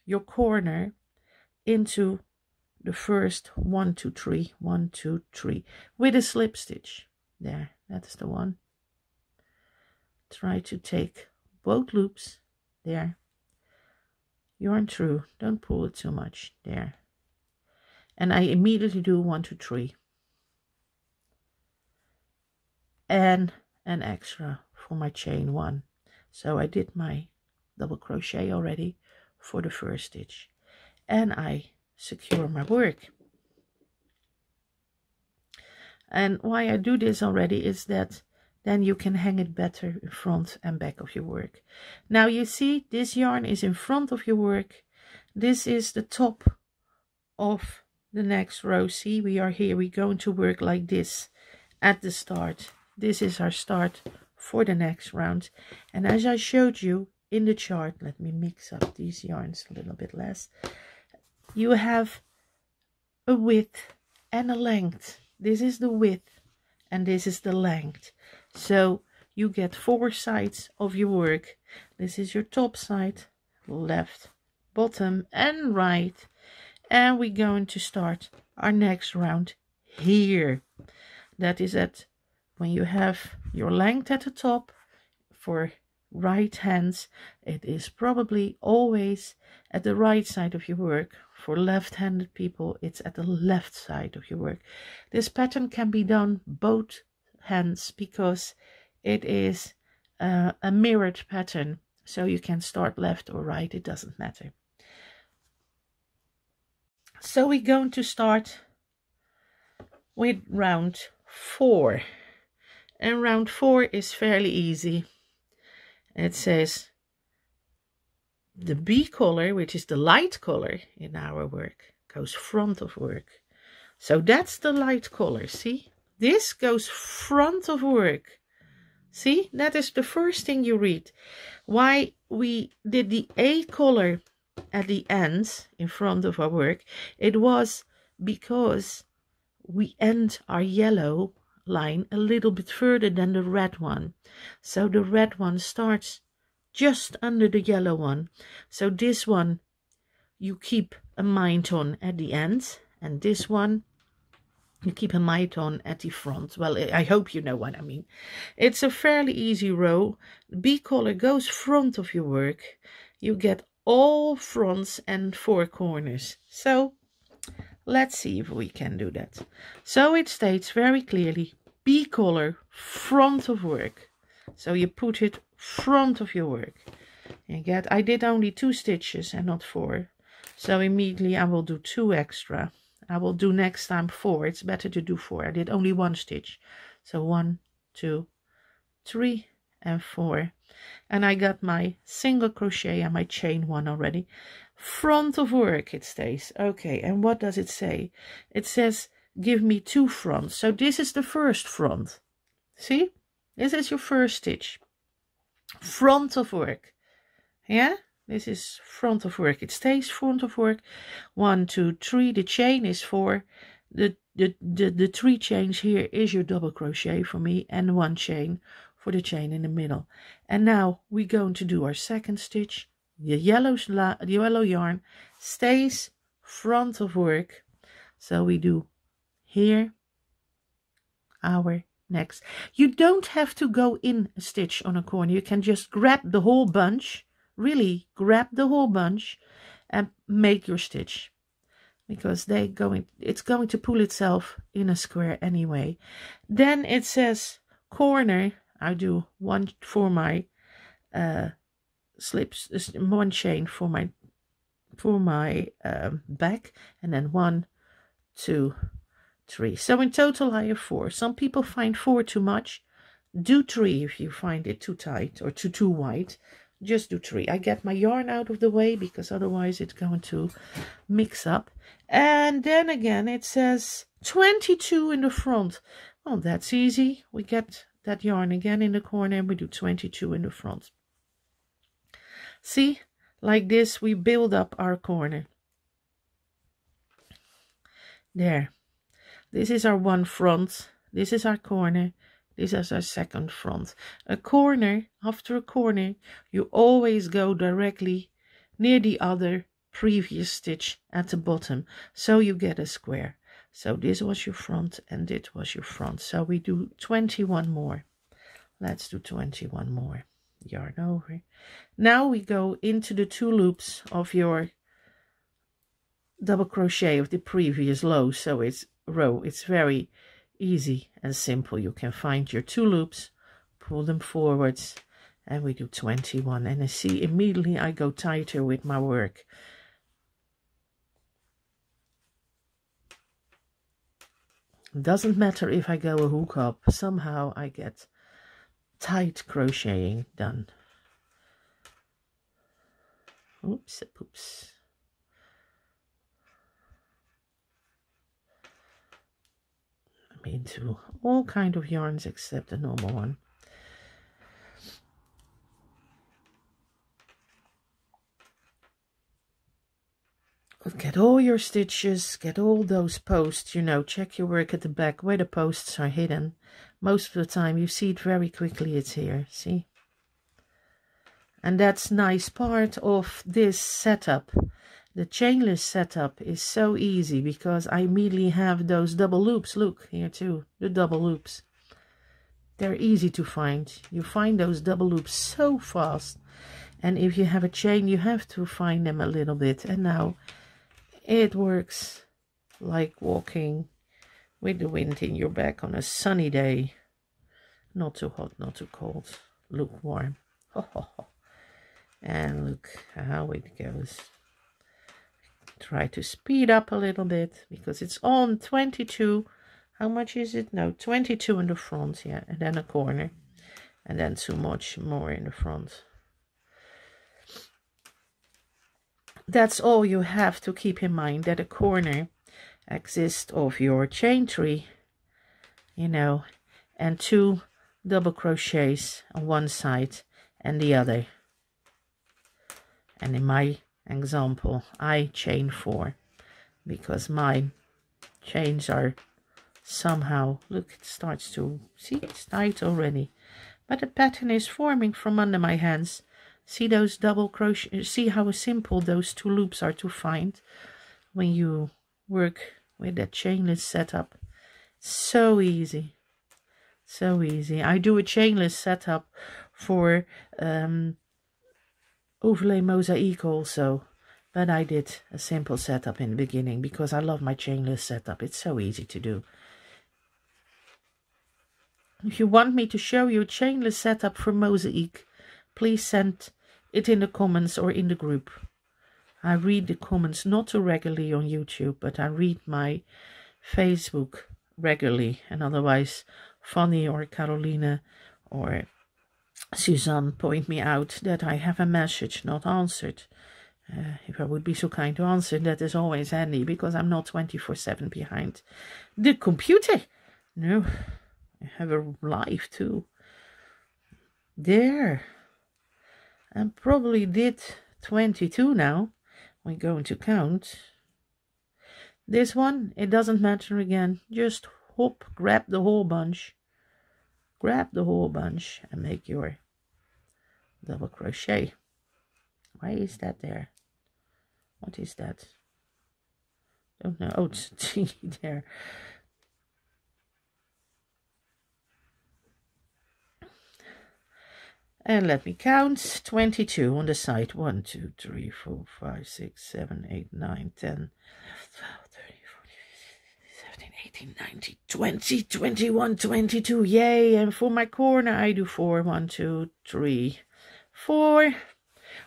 your corner into the first 1, 2, 3, 1, 2, 3 with a slip stitch. There, that is the one. Try to take both loops. There. Yarn through, don't pull it too much. There. And I immediately do 1, 2, 3. And an extra for my chain 1. So I did my double crochet already for the first stitch. And I secure my work. And why I do this already is that then you can hang it better in front and back of your work. Now you see this yarn is in front of your work. This is the top of the next row. See, we are here. We're going to work like this at the start. This is our start for the next round. And as I showed you in the chart, let me mix up these yarns a little bit less. You have a width and a length. This is the width and this is the length. So you get 4 sides of your work. This is your top side, left, bottom and right. And we're going to start our next round here. That is at when you have your length at the top. For right hands, it is probably always at the right side of your work. For left-handed people, it's at the left side of your work. This pattern can be done both hands because it is a mirrored pattern. So you can start left or right, it doesn't matter. So we're going to start with round 4. And round 4 is fairly easy. It says the B color, which is the light color in our work, goes front of work. So that's the light color, see? This goes front of work. See, that is the first thing you read. Why we did the A color at the end in front of our work, it was because we end our yellow line a little bit further than the red one. So the red one starts just under the yellow one. So this one you keep a mind on at the end, and this one you keep a mind on at the front. Well, I hope you know what I mean. It's a fairly easy row. B color goes front of your work. You get all fronts and 4 corners. So let's see if we can do that. So it states very clearly B color front of work. So you put it front of your work. And get, I did only 2 stitches and not 4. So immediately I will do 2 extra. I will do next time 4. It's better to do 4. I did only 1 stitch. So 1, 2, 3 and 4. And I got my single crochet and my chain 1 already. Front of work it stays. Okay, and what does it say? It says give me 2 fronts. So this is the first front. See? This is your first stitch. Front of work. Yeah? This is front of work. It stays front of work. 1, 2, 3. The chain is 4. The 3 chains here is your double crochet for me, and 1 chain for the chain in the middle. And now we're going to do our second stitch. The yellow yarn stays front of work. So we do here our next. You don't have to go in a stitch on a corner. You can just grab the whole bunch. Really grab the whole bunch and make your stitch, because it's going to pull itself in a square anyway. Then it says corner. I do 1 for my slips, 1 chain for my for my back, and then 1, 2, 3. So in total I have 4. Some people find 4 too much. Do 3 if you find it too tight or too wide. Just do 3. I get my yarn out of the way because otherwise it's going to mix up. And then again it says 22 in the front. Well, that's easy. We get that yarn again in the corner and we do 22 in the front. See, like this we build up our corner. There. This is our one front. This is our corner. This is our second front. A corner, after a corner, you always go directly near the other previous stitch at the bottom. So you get a square. So this was your front and this was your front. So we do 21 more. Let's do 21 more. Yarn over. Now we go into the 2 loops of your double crochet of the previous row. So it's very easy and simple. You can find your 2 loops, pull them forwards, and we do 21. And I see immediately I go tighter with my work. Doesn't matter if I go a hook up, somehow I get tight crocheting done. Oops, oops. I'm into all kind of yarns except the normal one. Get all your stitches, get all those posts, you know, check your work at the back where the posts are hidden. Most of the time you see it very quickly, it's here, see? And that's nice part of this setup. The chainless setup is so easy because I immediately have those double loops. Look, here too, the double loops. They're easy to find. You find those double loops so fast. And if you have a chain, you have to find them a little bit. And now it works like walking with the wind in your back on a sunny day. Not too hot, not too cold, lukewarm. And look how it goes. Try to speed up a little bit because it's on 22. How much is it? No, 22 in the front, yeah, and then a corner, and then too much more in the front. That's all you have to keep in mind, that a corner exists of your chain 3, you know, and 2 double crochets on one side and the other. And in my example, I chain 4 because my chains are somehow, look, it starts to, see, it's tight already, but the pattern is forming from under my hands. See those double crochet, see how simple those 2 loops are to find when you work with that chainless setup. So easy, so easy. I do a chainless setup for overlay mosaic also, but I did a simple setup in the beginning because I love my chainless setup. It's so easy to do. If you want me to show you a chainless setup for mosaic, please send it in the comments or in the group. I read the comments not too regularly on YouTube, but I read my Facebook regularly, and otherwise Fanny or Carolina or Suzanne point me out that I have a message not answered. If I would be so kind to answer, that is always handy because I'm not 24/7 behind the computer. No, I have a life too. There. And probably did 22 now. We're going to count. This one, it doesn't matter again. Just hop, grab the whole bunch. Grab the whole bunch and make your double crochet. Why is that there? What is that? Don't know. Oh, it's a T there. And let me count. 22 on the side. 1, 2, 3, 4, 5, 6, 7, 8, 9, 10, 11, 12, 13, 14, 15, 17, 18, 19, 20, 21, 22. Yay! And for my corner, I do 4. 1, 2, 3, 4.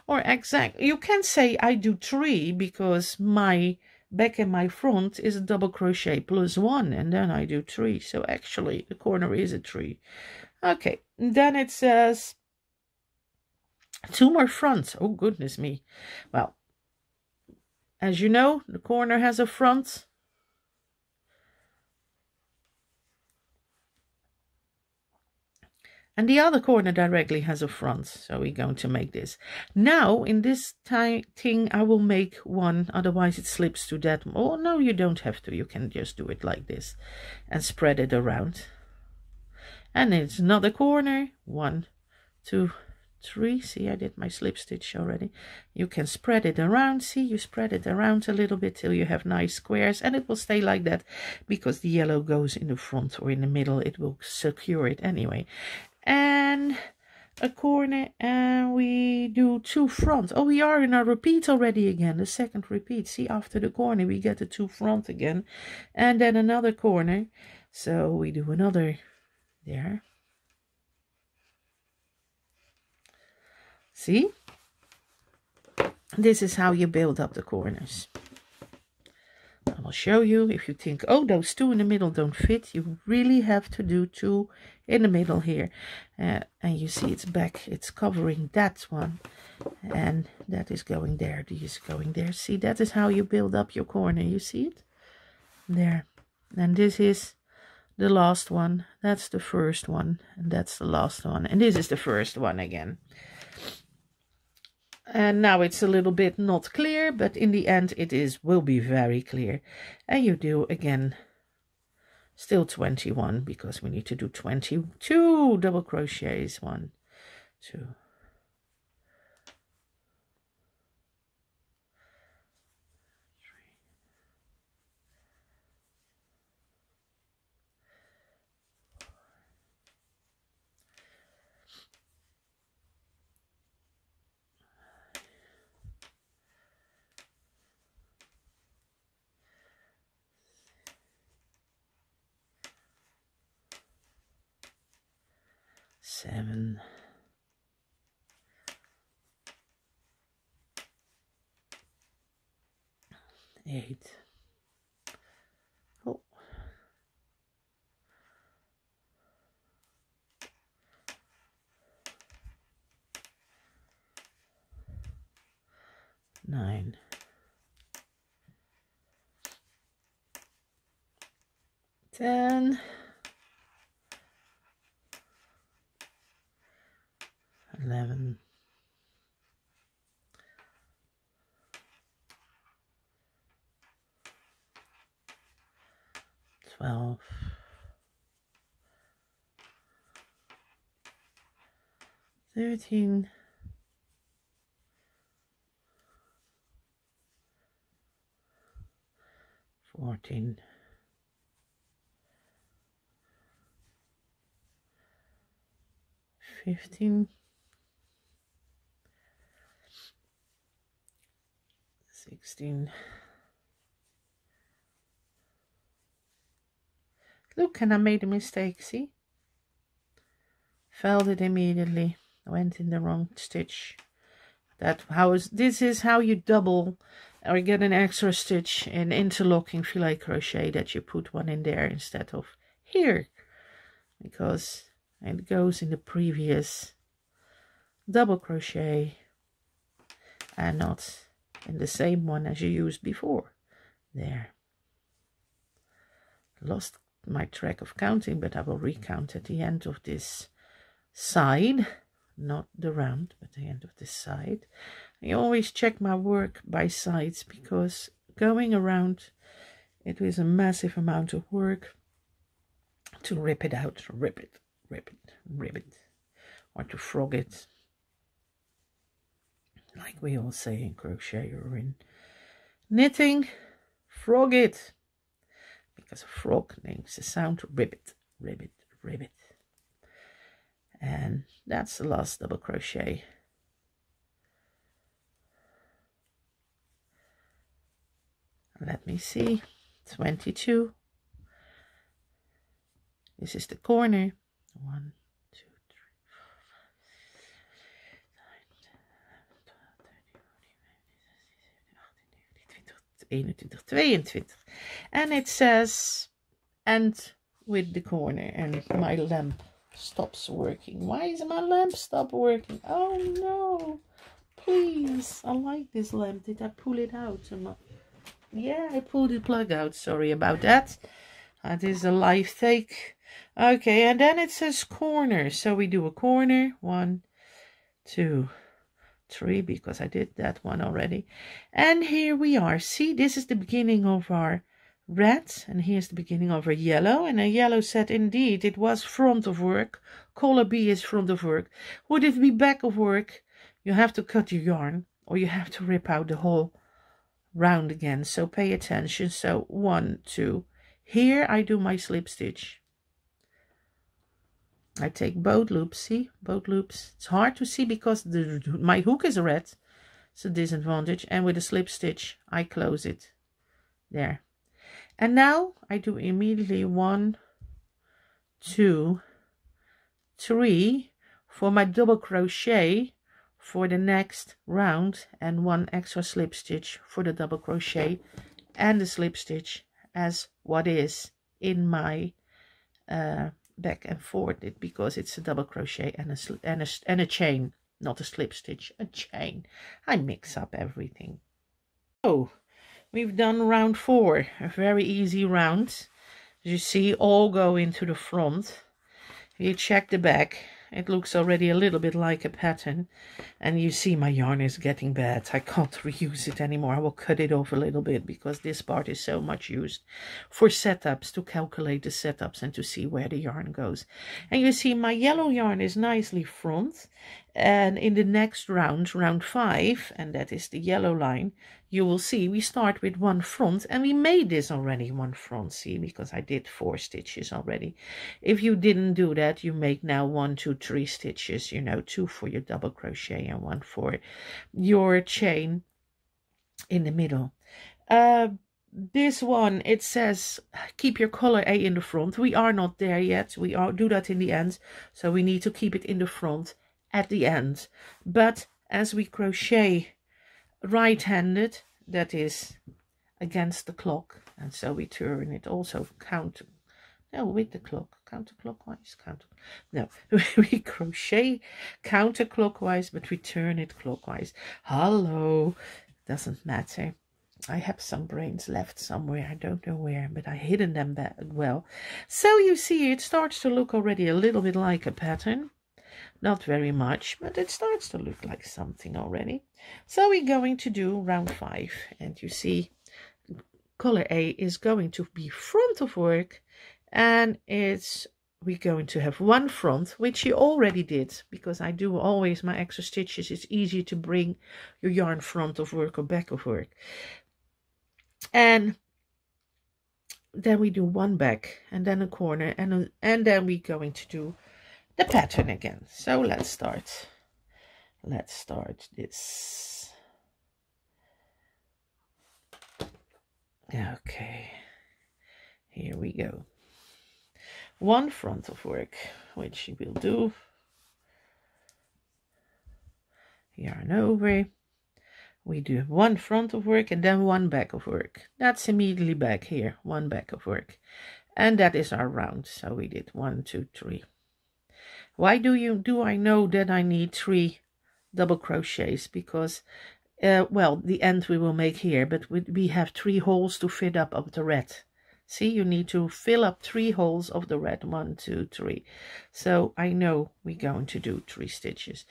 Or exact, you can say I do 3 because my back and my front is a double crochet plus 1, and then I do 3. So actually the corner is a 3. Okay, then it says 2 more fronts. Oh goodness me. Well, as you know, the corner has a front. And the other corner directly has a front. So we're going to make this. Now, in this thing, I will make one. Otherwise, it slips to that. Oh, no, you don't have to. You can just do it like this. And spread it around. And it's another corner. 1, 2, 3. See, I did my slip stitch already. You can spread it around. See, you spread it around a little bit till you have nice squares, and it will stay like that because the yellow goes in the front or in the middle. It will secure it anyway. And a corner, and we do 2 front. Oh, we are in our repeat already again, the second repeat. See, after the corner we get the 2 front again, and then another corner. So we do another there. See, this is how you build up the corners. I will show you. If you think, oh, those 2 in the middle don't fit, you really have to do 2 in the middle here. And you see it's back, it's covering that one, and that is going there, this is going there. See, that is how you build up your corner. You see it there, and this is the last one, that's the first one, and that's the last one, and this is the first one again. And now it's a little bit not clear, but in the end it will be very clear. And you do again still 21, because we need to do 22 double crochets. 1, 2, 3, 7, 8. Oh. 9. 10. 11. 12. 13. 14. 15. 16. Look, and I made a mistake, see? Felt it immediately. Went in the wrong stitch. This is how you double or get an extra stitch in interlocking filet crochet, that you put one in there instead of here, because it goes in the previous double crochet and not in the same one as you used before. There. Lost my track of counting, but I will recount at the end of this side, not the round, but the end of this side. I always check my work by sides, because going around it is a massive amount of work to rip it out, rip it, or to frog it, like we all say in crochet or in knitting. Frog it, because a frog makes a sound, ribbit. And that's the last double crochet. Let me see, 22. This is the corner. 1, 2, 3, 4, 5, 6, 7, 8, 9, 10, 11, 12, 21, 22. And it says end with the corner, and my lamp stops working. Why is my lamp stop working? Oh no, please, I like this lamp. Did I pull it out? Yeah, I pulled the plug out. Sorry about that. That is a live take. Okay, and then it says corner. So we do a corner. 1, 2, 3, because I did that one already. And here we are. See, this is the beginning of our red, and here's the beginning of our yellow. And a yellow said, indeed, it was front of work. Color B is front of work. Would it be back of work? You have to cut your yarn, or you have to rip out the whole round again. So pay attention. So 1, 2. Here I do my slip stitch. I take both loops. See, both loops. It's hard to see because my hook is red. It's a disadvantage. And with a slip stitch, I close it. There. And now I do immediately 1, 2, 3 for my double crochet for the next round, and 1 extra slip stitch for the double crochet and the slip stitch as what is in my back and forth, because it's a double crochet and a chain, not a slip stitch, a chain. I mix up everything. Oh, we've done round 4, a very easy round. As you see, all go into the front. If you check the back, it looks already a little bit like a pattern. And you see my yarn is getting bad. I can't reuse it anymore. I will cut it off a little bit because this part is so much used for setups, to calculate the setups and to see where the yarn goes. And you see my yellow yarn is nicely front. And in the next round, round 5, and that is the yellow line, you will see we start with 1 front, and we made this already 1 front, see, because I did 4 stitches already. If you didn't do that, you make now 1, 2, 3 stitches, you know, 2 for your double crochet and 1 for your chain in the middle. This one, it says keep your color A in the front. We are not there yet. We do that in the end, so we need to keep it in the front at the end. But as we crochet right-handed, that is against the clock, and so we turn it also with the clock, counterclockwise, no, we crochet counterclockwise, but we turn it clockwise. Hello, doesn't matter. I have some brains left somewhere, I don't know where, but I hidden them well. So you see, it starts to look already a little bit like a pattern. Not very much, but it starts to look like something already. So we're going to do round 5, and you see color A is going to be front of work, and we're going to have 1 front, which you already did, because I do always my extra stitches. It's easy to bring your yarn front of work or back of work. And then we do 1 back, and then a corner, and then we're going to do the pattern again. So let's start this. Okay, here we go. 1 front of work, which you will do yarn over. We do 1 front of work and then 1 back of work. That's immediately back here, 1 back of work, and that is our round. So we did 1, 2, 3. Why do I know that I need 3 double crochets? Because well, the end we will make here, but we have 3 holes to fit up of the red. See, you need to fill up 3 holes of the red. 1, 2, 3. So I know we're going to do 3 stitches.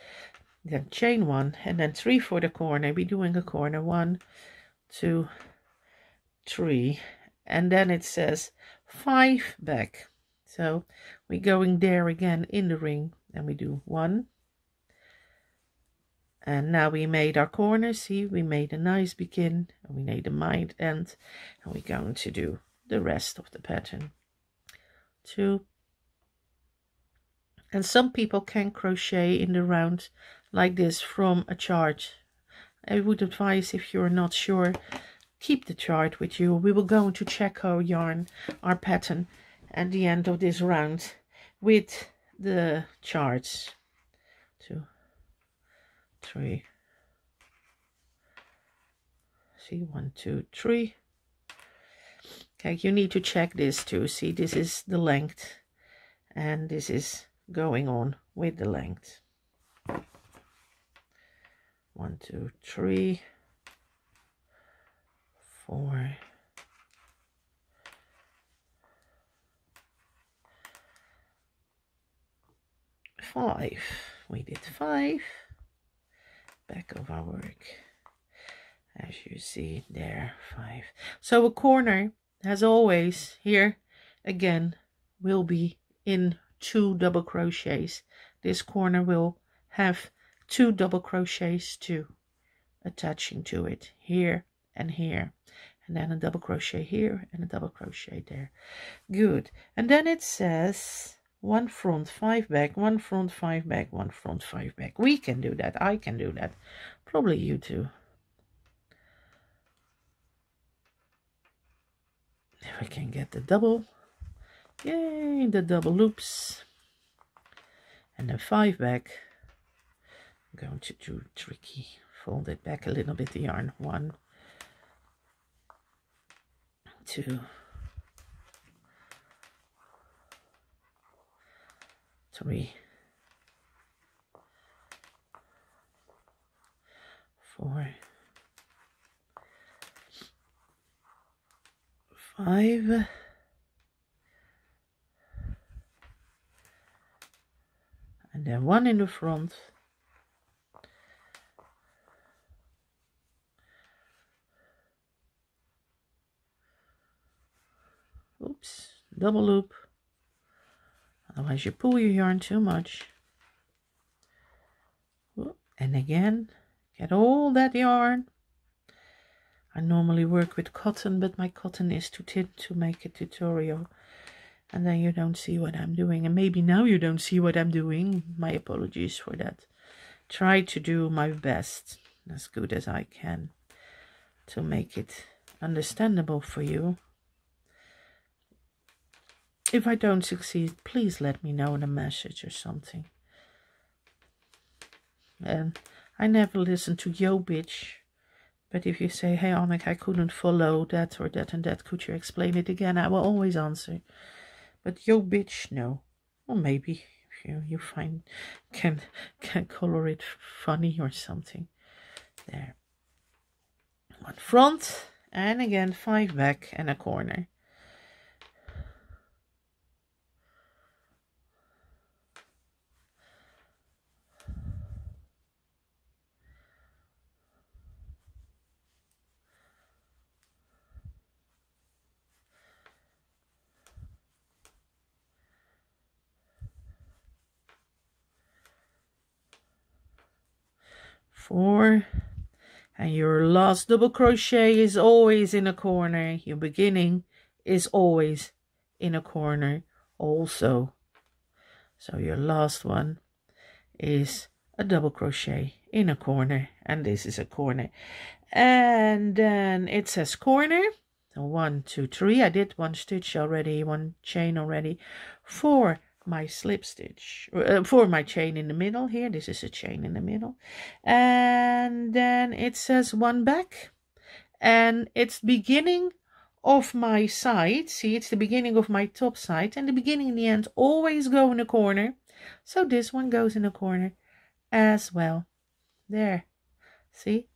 Then chain 1 and then 3 for the corner. We're doing a corner. 1, 2, 3, and then it says 5 back. So we're going there again in the ring, and we do 1. And now we made our corner. See, we made a nice begin, and we made a mind end, and we're going to do the rest of the pattern. 2. And some people can crochet in the round like this from a chart. I would advise, if you're not sure, keep the chart with you. We will go to check our yarn, our pattern, at the end of this round with the charts. 2, 3. See, 1, 2, 3. Okay, you need to check this too. See, this is the length, and this is going on with the length. 1, 2, 3, 4, 5. We did 5. Back of our work, as you see there, 5. So a corner, as always, here again will be in 2 double crochets. This corner will have 2 double crochets too, attaching to it, here and here, and then a double crochet here and a double crochet there. Good. And then it says 1 front, 5 back, 1 front, 5 back, 1 front, 5 back. We can do that. I can do that. Probably you too. If I can get the double. Yay, the double loops. And then 5 back. I'm going to do tricky. Fold it back a little bit, the yarn. 1, 2, 3, 4, 5, and then 1 in the front, oops, double loop, otherwise you pull your yarn too much, and again get all that yarn. I normally work with cotton, but my cotton is too thin to make a tutorial, and then you don't see what I'm doing, and maybe now you don't see what I'm doing. My apologies for that. Try to do my best, as good as I can, to make it understandable for you. If I don't succeed, please let me know in a message or something. And I never listen to yo bitch, but if you say, hey Annick, I couldn't follow that or that and that, could you explain it again, I will always answer. But yo bitch, no. Or maybe if you find can color it funny or something. There. 1 front, and again 5 back and a corner. Four, and your last double crochet is always in a corner. Your beginning is always in a corner also. So your last one is a double crochet in a corner, and this is a corner. And then it says corner. So 1, 2, 3. I did 1 stitch already, 1 chain already for my slip stitch, for my chain in the middle here. This is a chain in the middle, and then it says 1 back, and it's beginning of my side. See, it's the beginning of my top side, and the beginning and the end always go in a corner, so this one goes in a corner as well. There, see,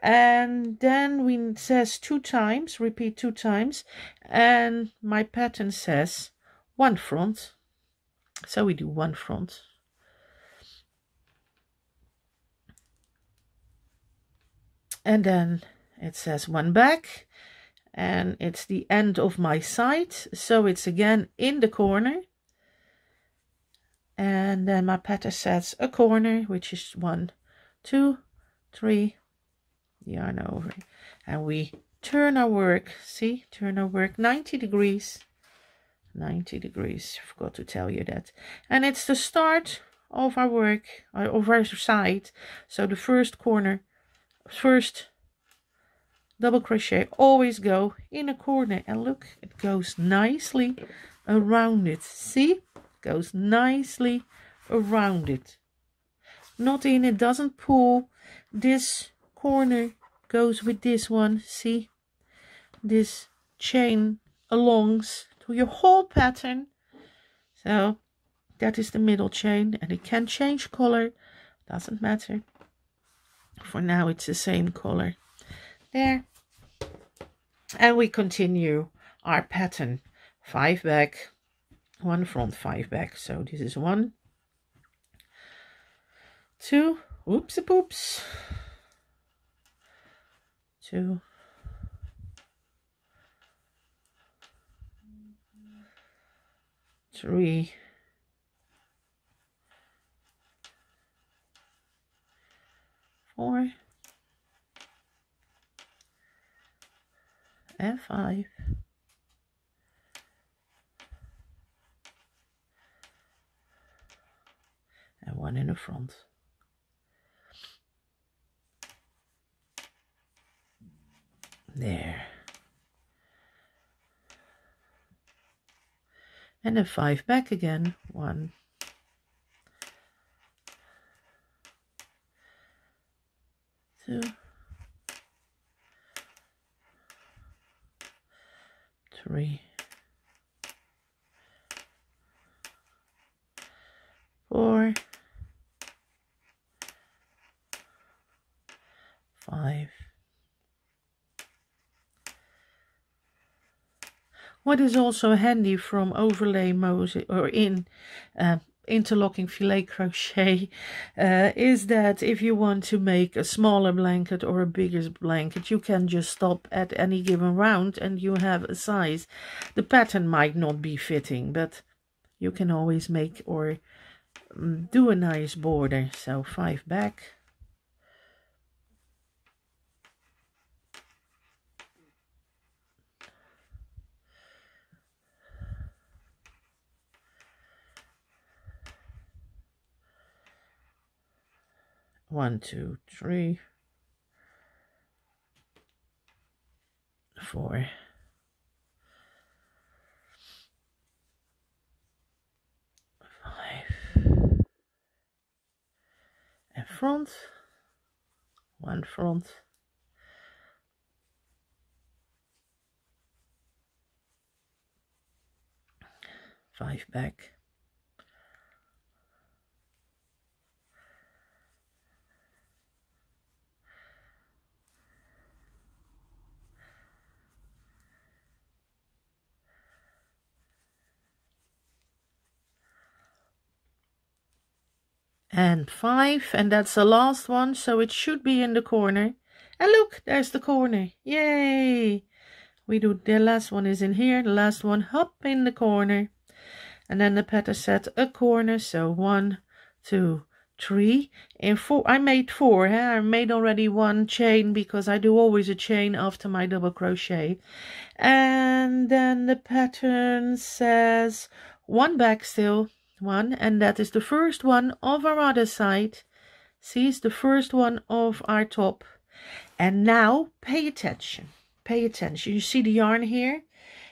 and then we says 2 times, repeat 2 times, and my pattern says 1 front. So we do 1 front, and then it says 1 back, and it's the end of my side, so it's again in the corner, and then my pattern says a corner, which is 1, 2, 3, yarn over, and we turn our work. See, turn our work 90 degrees. 90 degrees, I forgot to tell you that. And it's the start of our work, of our side. So the first corner, first double crochet, always go in a corner. And look, it goes nicely around it. See, it goes nicely around it. Not in, it doesn't pull. This corner goes with this one. See, this chain alongs to your whole pattern. So that is the middle chain, and it can change color, doesn't matter. For now it's the same color there. And we continue our pattern. 5 back, 1 front, 5 back. So this is 1, 2, oopsie poops, 2, 3, 4, and 5, and 1 in the front. There. And then 5 back again. 1, 2, 3, 4, 5. What is also handy from overlay mosaic or in interlocking filet crochet is that if you want to make a smaller blanket or a bigger blanket, you can just stop at any given round and you have a size. The pattern might not be fitting, but you can always make or do a nice border. So 5 back. One, 2, 3, 4, 5, and front, 1 front, 5 back, and 5, and that's the last one, so it should be in the corner. And look, there's the corner. Yay! We do the last one is in here, the last one hop in the corner, and then the pattern set a corner. So 1, 2, 3 and 4. I made 4. I made already 1 chain because I do always a chain after my double crochet, and then the pattern says 1 back still. 1, and that is the first one of our other side. See, it's the first one of our top. And now pay attention. Pay attention. You see the yarn here?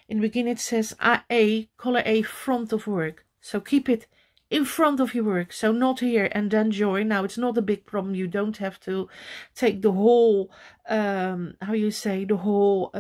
In the beginning it says A, color A, front of work. So keep it in front of your work. So not here and then join. Now it's not a big problem. You don't have to take the whole, the whole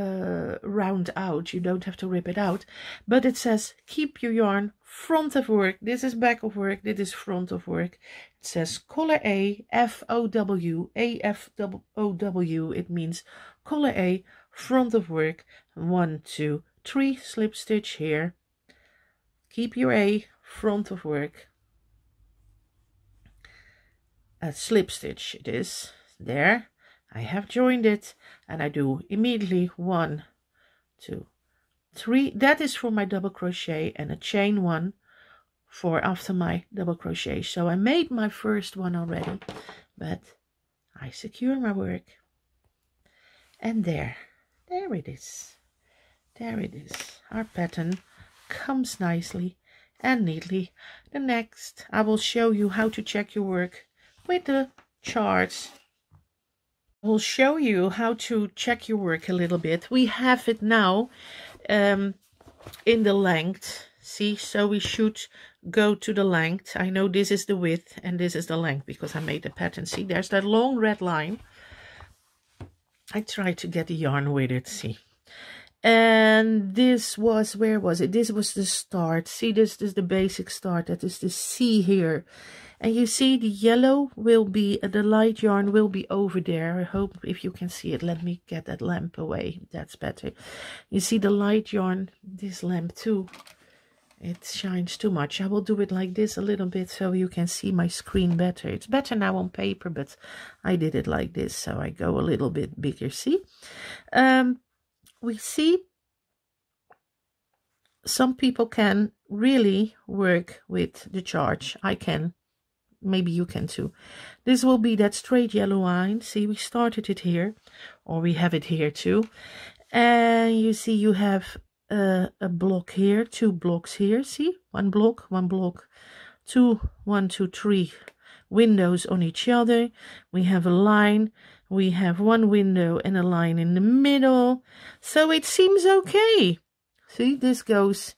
round out. You don't have to rip it out. But it says keep your yarn front of work. This is back of work. This is front of work. It says color A, F-O-W, A-F-O-W. It means color A, front of work. 1, 2, 3 slip stitch here. Keep your A, front of work. A slip stitch it is. There. I have joined it and I do immediately 1, 2, 3. That is for my double crochet, and a chain 1 for after my double crochet. So I made my first one already, but I secure my work, and there it is. There it is. Our pattern comes nicely and neatly. The next I will show you how to check your work with the charts. I will show you how to check your work a little bit. We have it now in the length. See, so we should go to the length. I know this is the width and this is the length because I made the pattern. See, there's that long red line. I tried to get the yarn with it, see. And this was, where was it? This was the start. See, this is the basic start. That is the C here. And you see the yellow will be, the light yarn will be over there. I hope if you can see it. Let me get that lamp away. That's better. You see the light yarn, this lamp too. It shines too much. I will do it like this a little bit so you can see my screen better. It's better now on paper, but I did it like this. So I go a little bit bigger, see? We see some people can really work with the charge. I can. Maybe you can too. This will be that straight yellow line. See, we started it here, or we have it here too. And you see you have a block here, 2 blocks here. See, 1 block, 1 block, 2, 1, 2, 3 windows on each other. We have a line. We have 1 window and a line in the middle. So it seems okay. See, this goes,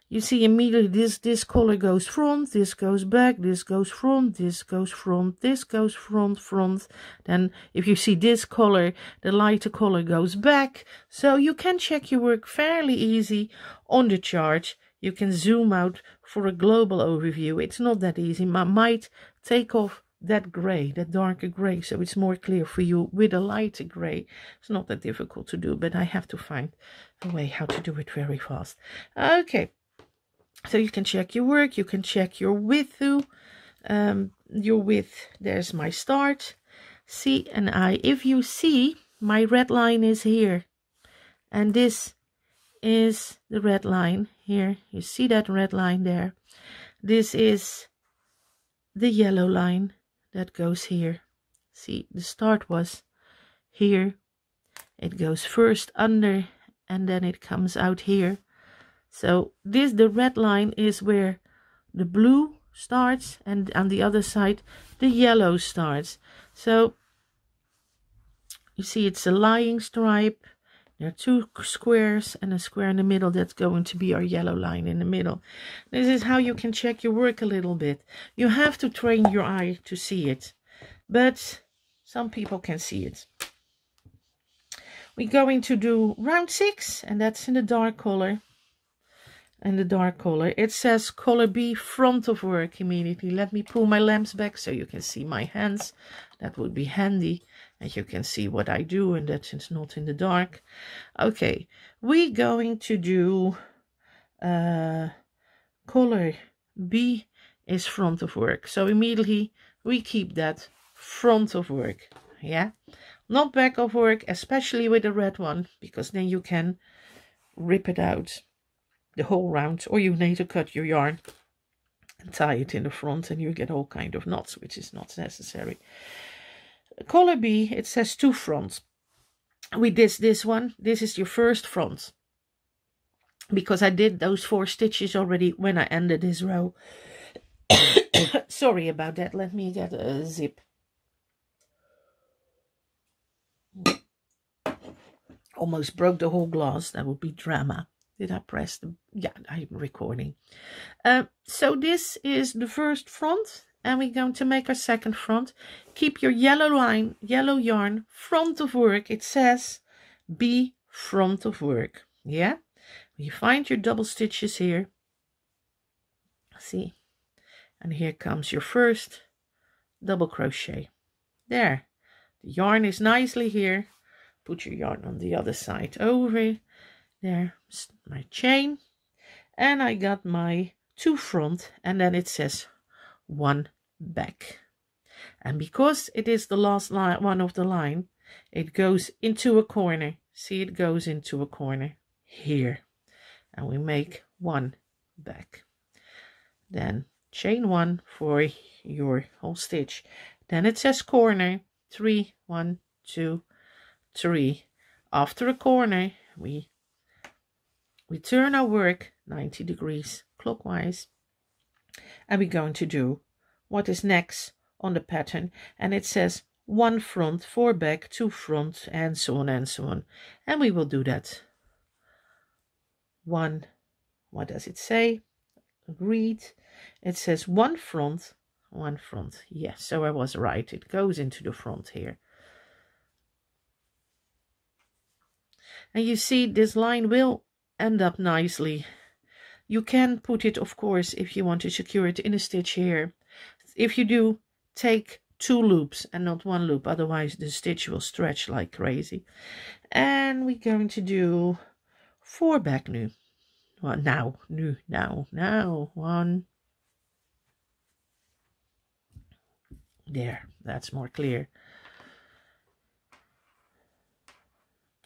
you see immediately this color goes front, this goes back, this goes front, this goes front, this goes front, front. Then if you see this color, the lighter color goes back. So you can check your work fairly easy on the chart. You can zoom out for a global overview. It's not that easy. I might take off that gray, that darker gray, so it's more clear for you with a lighter gray. It's not that difficult to do, but I have to find a way how to do it very fast. Okay, so you can check your work, you can check your width too. Your width, there's my start. See, and if you see, my red line is here, and this is the red line here. You see that red line there? This is the yellow line that goes here. See, the start was here. It goes first under and then it comes out here. So this, the red line, is where the blue starts, and on the other side the yellow starts. So you see it's a lying stripe. There are 2 squares and a square in the middle. That's going to be our yellow line in the middle. This is how you can check your work a little bit. You have to train your eye to see it, but some people can see it. We're going to do round 6, and that's in the dark color. And the dark color, it says color B, front of work immediately. Let me pull my lamps back so you can see my hands. That would be handy. And you can see what I do, and that it's not in the dark. Okay, we're going to do color B is front of work. So immediately we keep that front of work. Yeah, not back of work, especially with the red one, because then you can rip it out the whole round, or you need to cut your yarn and tie it in the front, and you get all kind of knots, which is not necessary. Color B, it says 2 fronts. With this one, this is your first front, because I did those 4 stitches already when I ended this row. Sorry about that. Let me get a zip. Almost broke the whole glass. That would be drama. Did I press the... Yeah, I'm recording. So this is the first front, and we're going to make our second front. Keep your yellow line, yellow yarn, front of work. It says B, front of work. Yeah? You find your double stitches here. See? And here comes your first double crochet. There. The yarn is nicely here. Put your yarn on the other side over. There, my chain, and I got my 2 front, and then it says 1 back. And because it is the last one of the line, it goes into a corner. See, it goes into a corner here, and we make 1 back. Then chain 1 for your whole stitch. Then it says corner 3, 1, 2, 3. After a corner, we turn our work 90 degrees clockwise, and we're going to do what is next on the pattern, and it says 1 front, 4 back, 2 front, and so on and so on. And we will do that. 1, what does it say? Agreed. It says 1 front, 1 front. Yes, so I was right. It goes into the front here. And you see this line will end up nicely. You can put it, of course, if you want to secure it, in a stitch here. If you do, take 2 loops and not 1 loop, otherwise the stitch will stretch like crazy. And we're going to do 4 back nu. Well, now, 1. There, that's more clear.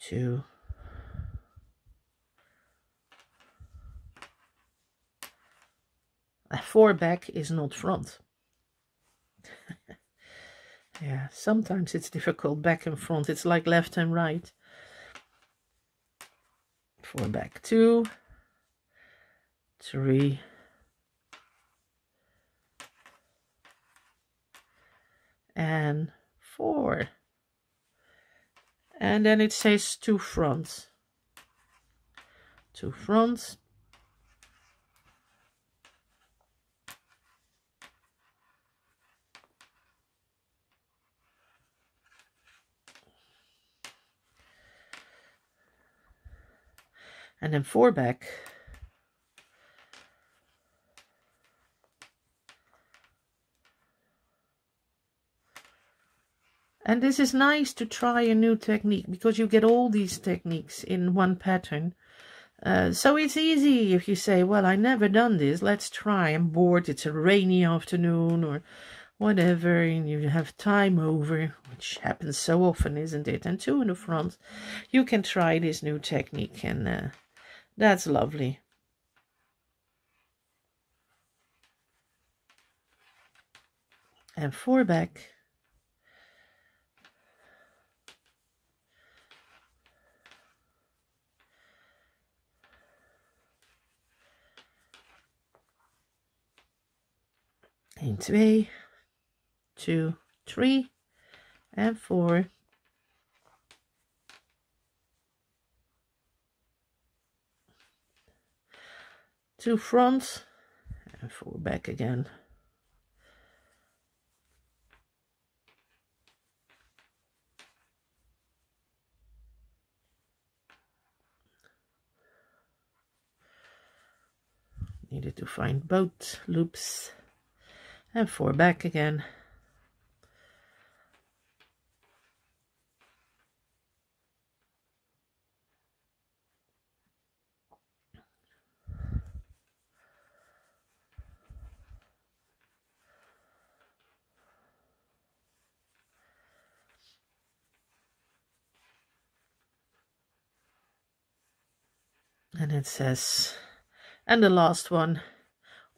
2. 4 back is not front. Yeah, sometimes it's difficult, back and front. It's like left and right. 4 back, 2, 3, and 4. And then it says 2 fronts. 2 fronts. And then 4 back. And this is nice to try a new technique, because you get all these techniques in one pattern. So it's easy if you say, well, I never done this, let's try. I'm bored, it's a rainy afternoon or whatever, and you have time over, which happens so often, isn't it? And 2 in the front, you can try this new technique, and that's lovely. And 4 back. En 2, 2, 3 and 4. 2 front and 4 back again. Needed to find both loops. And 4 back again. And it says, and the last one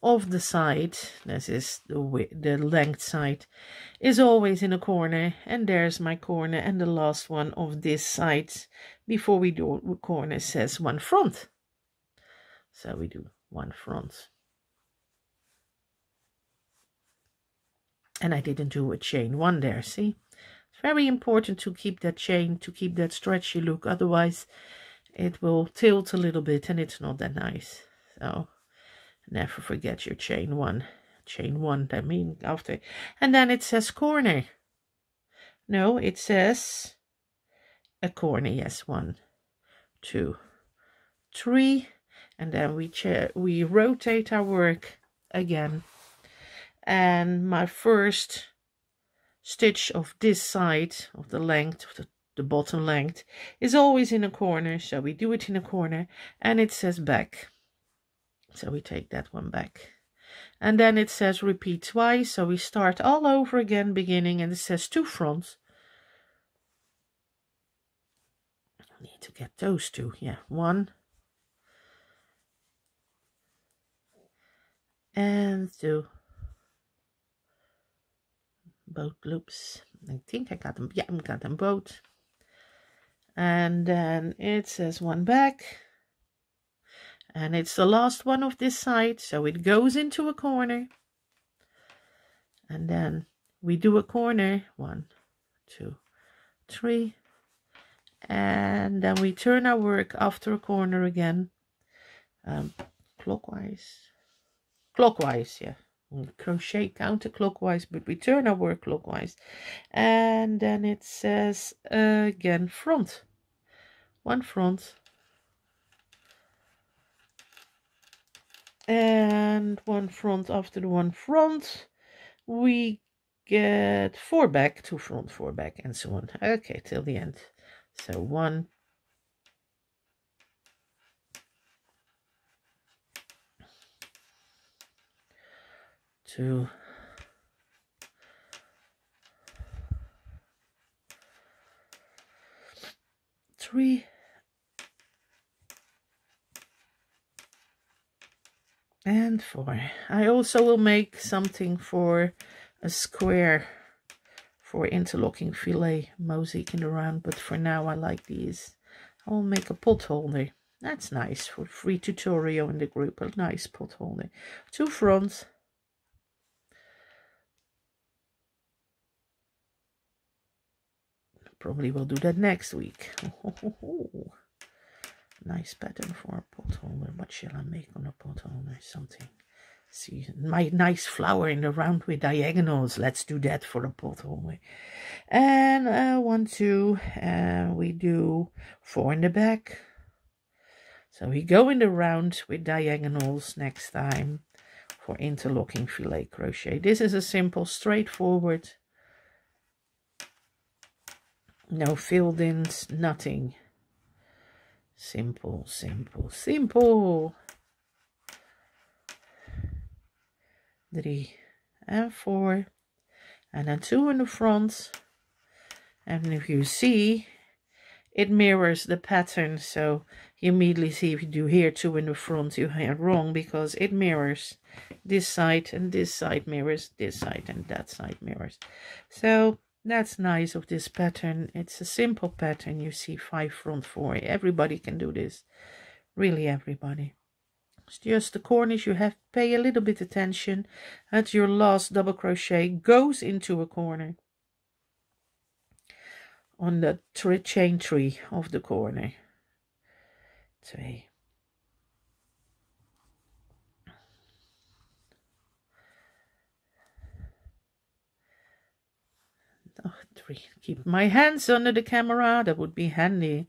of the side, this is the length side, is always in a corner, and there's my corner, and the last one of this side before we do a corner says 1 front. So we do 1 front. And I didn't do a chain 1 there, see? It's very important to keep that chain, to keep that stretchy look, otherwise it will tilt a little bit and it's not that nice. So never forget your chain 1. Chain 1, I mean, after. And then it says corner. No, it says a corner. Yes, 1, 2, 3. And then we rotate our work again. And my first stitch of this side, of the length, of the bottom length, is always in a corner. So we do it in a corner. And it says back. So we take that one back. And then it says repeat twice. So we start all over again, beginning, and it says 2 fronts. I need to get those 2. Yeah, 1 and 2. Both loops. I think I got them. Yeah, I got them both. And then it says 1 back. And it's the last one of this side, so it goes into a corner. And then we do a corner, 1, 2, 3. And then we turn our work after a corner again. Clockwise, yeah. Crochet counterclockwise, but we turn our work clockwise. And then it says again front. one front, and one front. After the one front we get 4 back, 2 front, 4 back, and so on. Okay, till the end. So 1, 2, 3, and 4. I also will make something for a square for interlocking filet mosaic around, but for now I like these. I will make a pot holder. That's nice for free tutorial in the group. A nice pot holder. 2 fronts. Probably will do that next week. Nice pattern for a pot holder. What shall I make on a pot holder? Something. See, my nice flower in the round with diagonals. Let's do that for a pot holder. And 1, 2, and we do 4 in the back. So we go in the round with diagonals next time for interlocking filet crochet. This is a simple, straightforward, no filled-ins, nothing. Simple, simple, simple. 3 and 4, and then 2 in the front. And if you see, it mirrors the pattern, so you immediately see if you do here 2 in the front, you are wrong, because it mirrors this side, and this side mirrors this side, and that side mirrors. So that's nice of this pattern. It's a simple pattern. You see 5 front, 4. Everybody can do this, really everybody. It's just the corners you have to pay a little bit attention, and your last double crochet goes into a corner on the chain 3 of the corner. 2. Oh, 3. Keep my hands under the camera, that would be handy.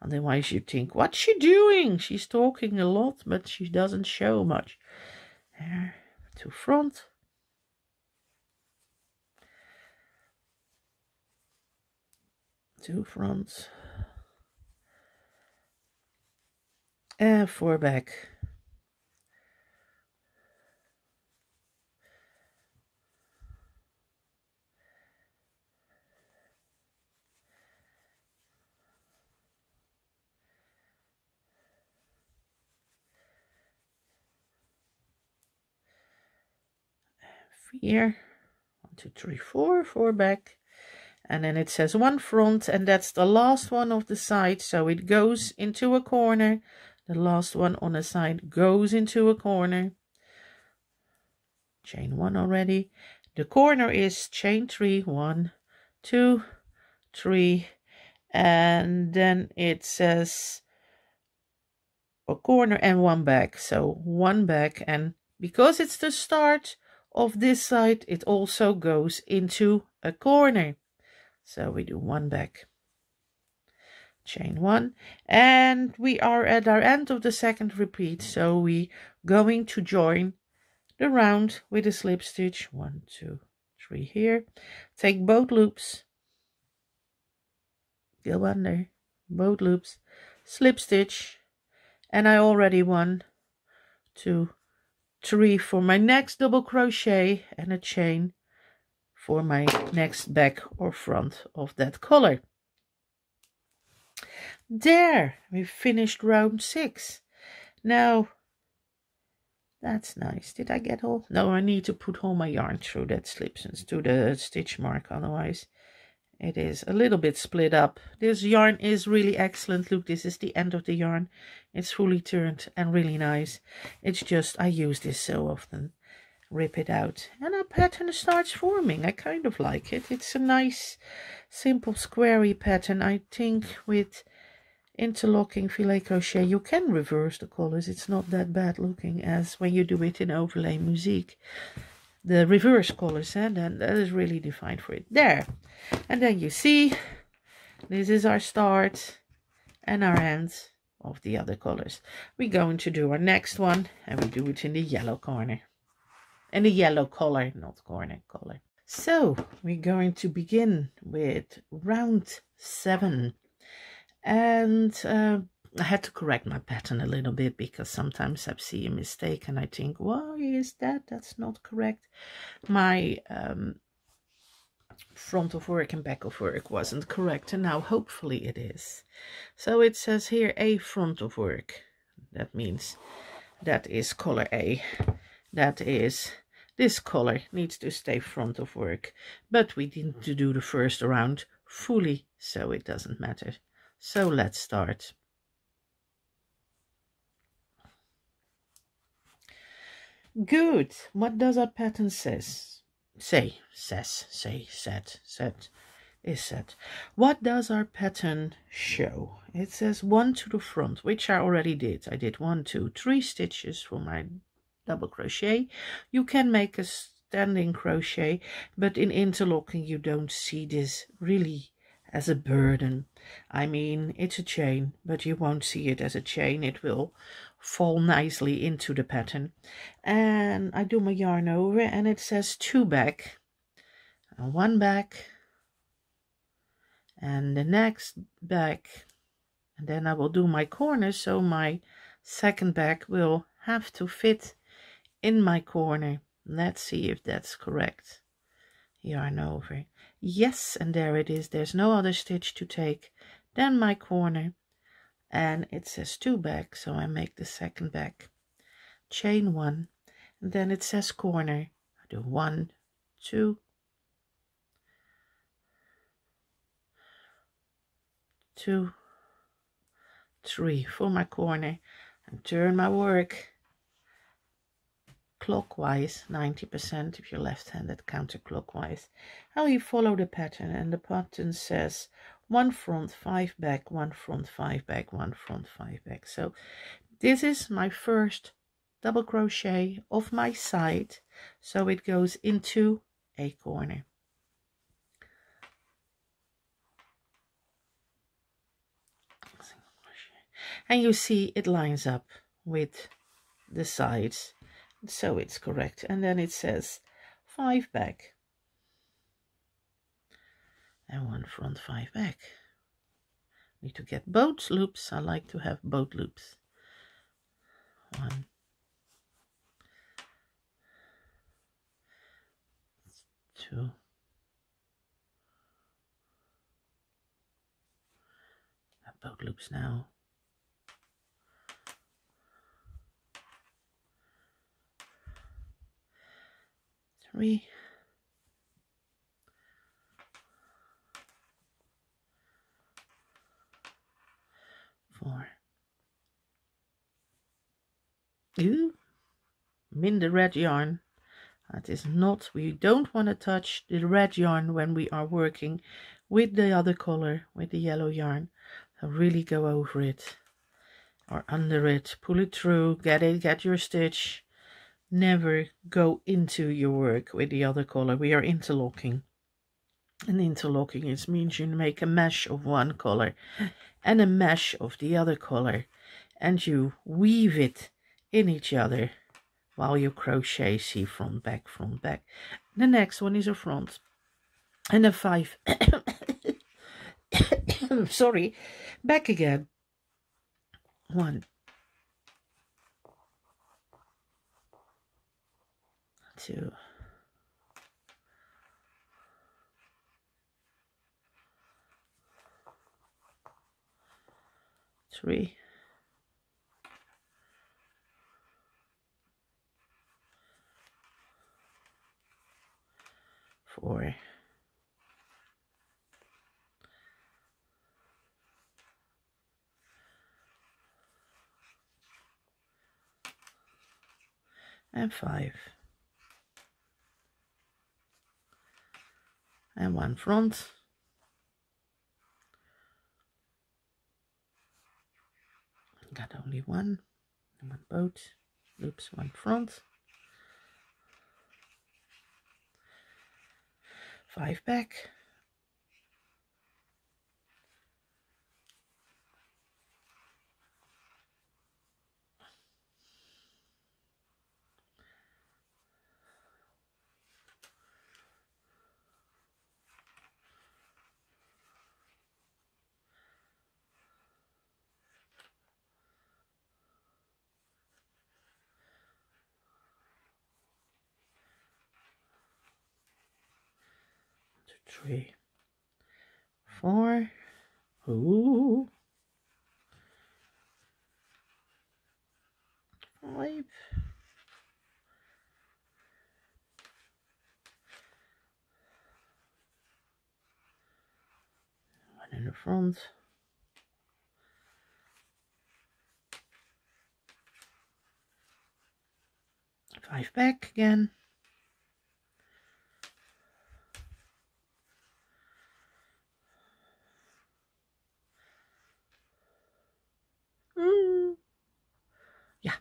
Otherwise you think, what's she doing? She's talking a lot, but she doesn't show much. There, 2 front. 2 front. And 4 back. Here, 1, 2, 3, 4, 4 back, and then it says 1 front, and that's the last one of the side, so it goes into a corner. The last one on the side goes into a corner. Chain 1 already. The corner is chain 3, 1, 2, 3, and then it says a corner and 1 back, so 1 back, and because it's the start of this side, it also goes into a corner. So we do 1 back, chain 1, and we are at our end of the second repeat, so we going to join the round with a slip stitch. 1, 2, 3 here. Take both loops, go under both loops, slip stitch, and I already 1, 2, 3 for my next double crochet, and a chain for my next back or front of that color. There, we finished round 6. Now that's nice. Did I get all? No, I need to put all my yarn through that slip to the stitch mark, otherwise it is a little bit split up. This yarn is really excellent. Look, this is the end of the yarn. It's fully turned and really nice. It's just I use this so often. Rip it out and a pattern starts forming. I kind of like it. It's a nice simple squarey pattern. I think with interlocking filet crochet you can reverse the colors. It's not that bad looking as when you do it in overlay musique. The reverse colors, and then that is really defined for it. There, and then you see this is our start, and our ends of the other colors. We're going to do our next one, and we do it in the yellow corner. In the yellow color, not corner, color. So we're going to begin with round 7. And I had to correct my pattern a little bit, because sometimes I see a mistake and I think, why is that? That's not correct. My front of work and back of work wasn't correct, and now hopefully it is. So it says here a front of work. That means that is color A. That is, this color needs to stay front of work, but we need to do the first round fully, so it doesn't matter. So let's start. Good. What does our pattern says? Said. What does our pattern show? It says 1 to the front, which I already did. I did 1, 2, 3 stitches for my double crochet. You can make a standing crochet, but in interlocking you don't see this really as a burden. I mean, it's a chain, but you won't see it as a chain. It will fall nicely into the pattern. And I do my yarn over, and it says 2 back and 1 back and the next back, and then I will do my corner, so my second back will have to fit in my corner. Let's see if that's correct. Yarn over. Yes, and there it is. There's no other stitch to take than my corner, and it says 2 back, so I make the second back, chain 1, and then it says corner. I do 1, 2, 2, 3 for my corner, and turn my work clockwise, 90% if you're left-handed, counterclockwise. How you follow the pattern, and the pattern says 1 front, 5 back, 1 front, 5 back, 1 front, 5 back. So this is my first double crochet of my side, so it goes into a corner. And you see it lines up with the sides, so it's correct. And then it says 5 back and 1 front, 5 back. Need to get both loops. I like to have both loops. 1, 2, both loops now. 3, 4. Ooh, min the red yarn. That is not, we don't want to touch the red yarn when we are working with the other color, with the yellow yarn. So really go over it or under it, pull it through, get your stitch. Never go into your work with the other color. We are interlocking, and interlocking it means you make a mesh of one color and a mesh of the other color, and you weave it in each other while you crochet. See, front back, front back. The next one is a front and a 5 sorry, back again. 1, 2, 3, 4, 5, and 1 front, got only 1, and 1 both loops, 1 front, 5 back, 3, 4. Ooh. 5. 1 in the front. 5 back again. Yeah.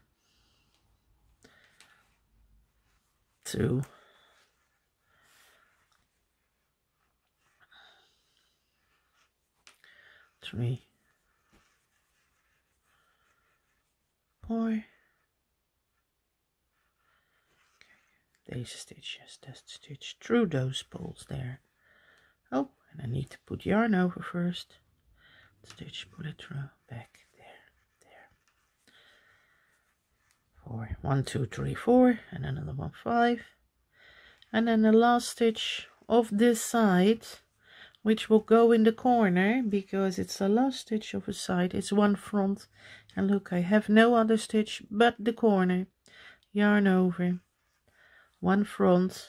2. 3. 4. Deze stitch, yes, that stitch through those pulls there. Oh, and I need to put yarn over first. Stitch, pull it through, back, there. 4, 1, 2, 3, 4, and another one, 5. And then the last stitch of this side, which will go in the corner because it's the last stitch of a side. It's one front, and look, I have no other stitch but the corner. Yarn over, one front,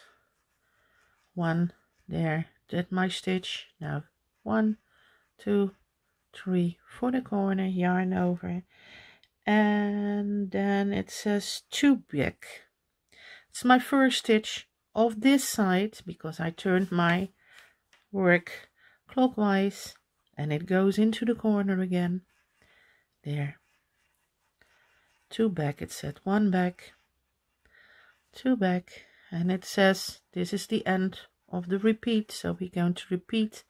one there. That's my stitch. Now 1, 2, 3 for the corner, yarn over, and then it says 2 back. It's my first stitch of this side because I turned my work clockwise, and it goes into the corner again. There, 2 back. It said 1 back, 2 back, and it says this is the end of the repeat, so we're going to repeat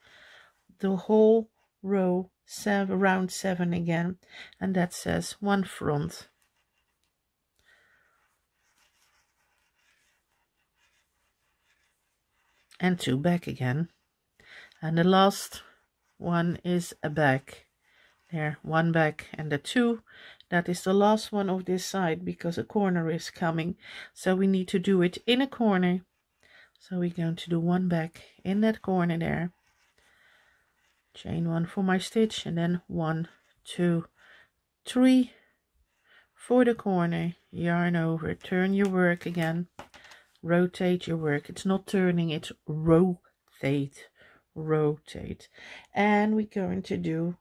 the whole row round 7 again, and that says 1 front, and 2 back again, and the last one is a back. There, 1 back, and the 2, that is the last one of this side because a corner is coming, so we need to do it in a corner. So we're going to do 1 back in that corner there, chain 1 for my stitch, and then 1, 2, 3 for the corner, yarn over, turn your work again, rotate your work. It's not turning, it's rotate, and we're going to do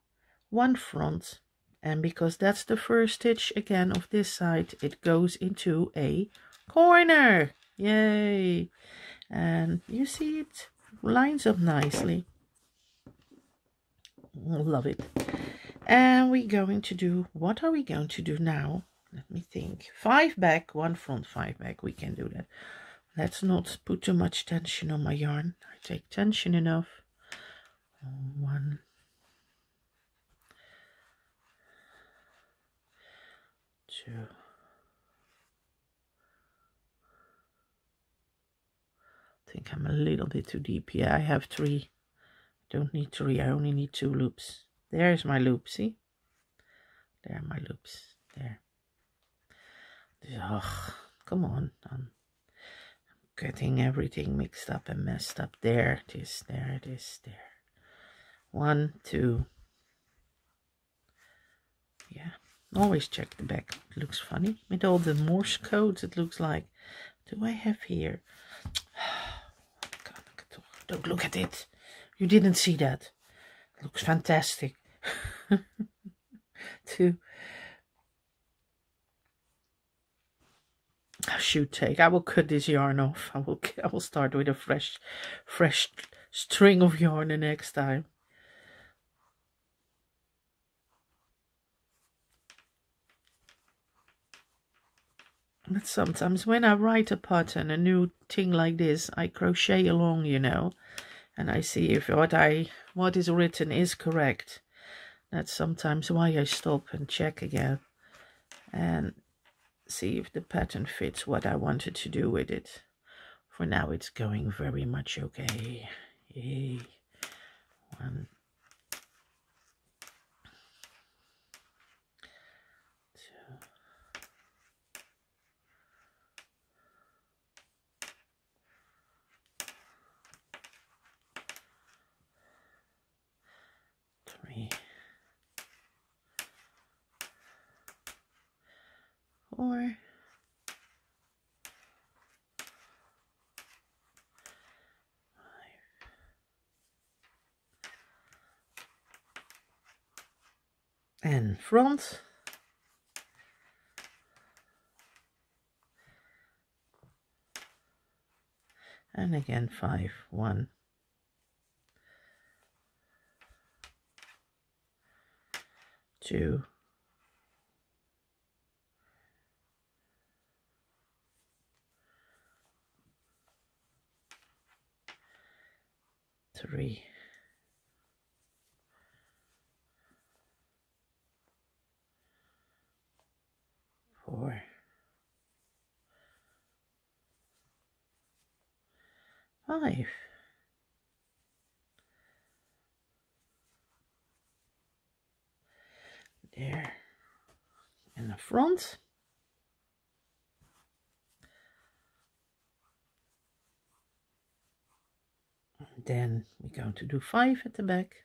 1 front, and because that's the first stitch again of this side, it goes into a corner. Yay! And you see it lines up nicely. Love it. And we're going to do, what are we going to do now? Let me think. 5 back, 1 front, 5 back. We can do that. Let's not put too much tension on my yarn. I take tension enough. 1, 2, 3. I think I'm a little bit too deep. Yeah, I have 3. Don't need 3, I only need 2 loops. There's my loop, see? There are my loops. There. Ugh, come on. I'm getting everything mixed up and messed up. There it is, there it is, there. 1, 2. Yeah, always check the back. It looks funny. With all the Morse codes, it looks like. Do I have here? Don't look at it. You didn't see that. It looks fantastic. 2. I should take. I will cut this yarn off. I will start with a fresh string of yarn the next time. But sometimes when I write a pattern, a new thing like this, I crochet along, you know, and I see if what is written is correct. That's sometimes why I stop and check again and see if the pattern fits what I wanted to do with it. For now, it's going very much okay. Yay. 1, 2. 3. 4, 5, and front, and again 5, 1, 2, 3, 4, 5. There, in the front. Then we're going to do 5 at the back.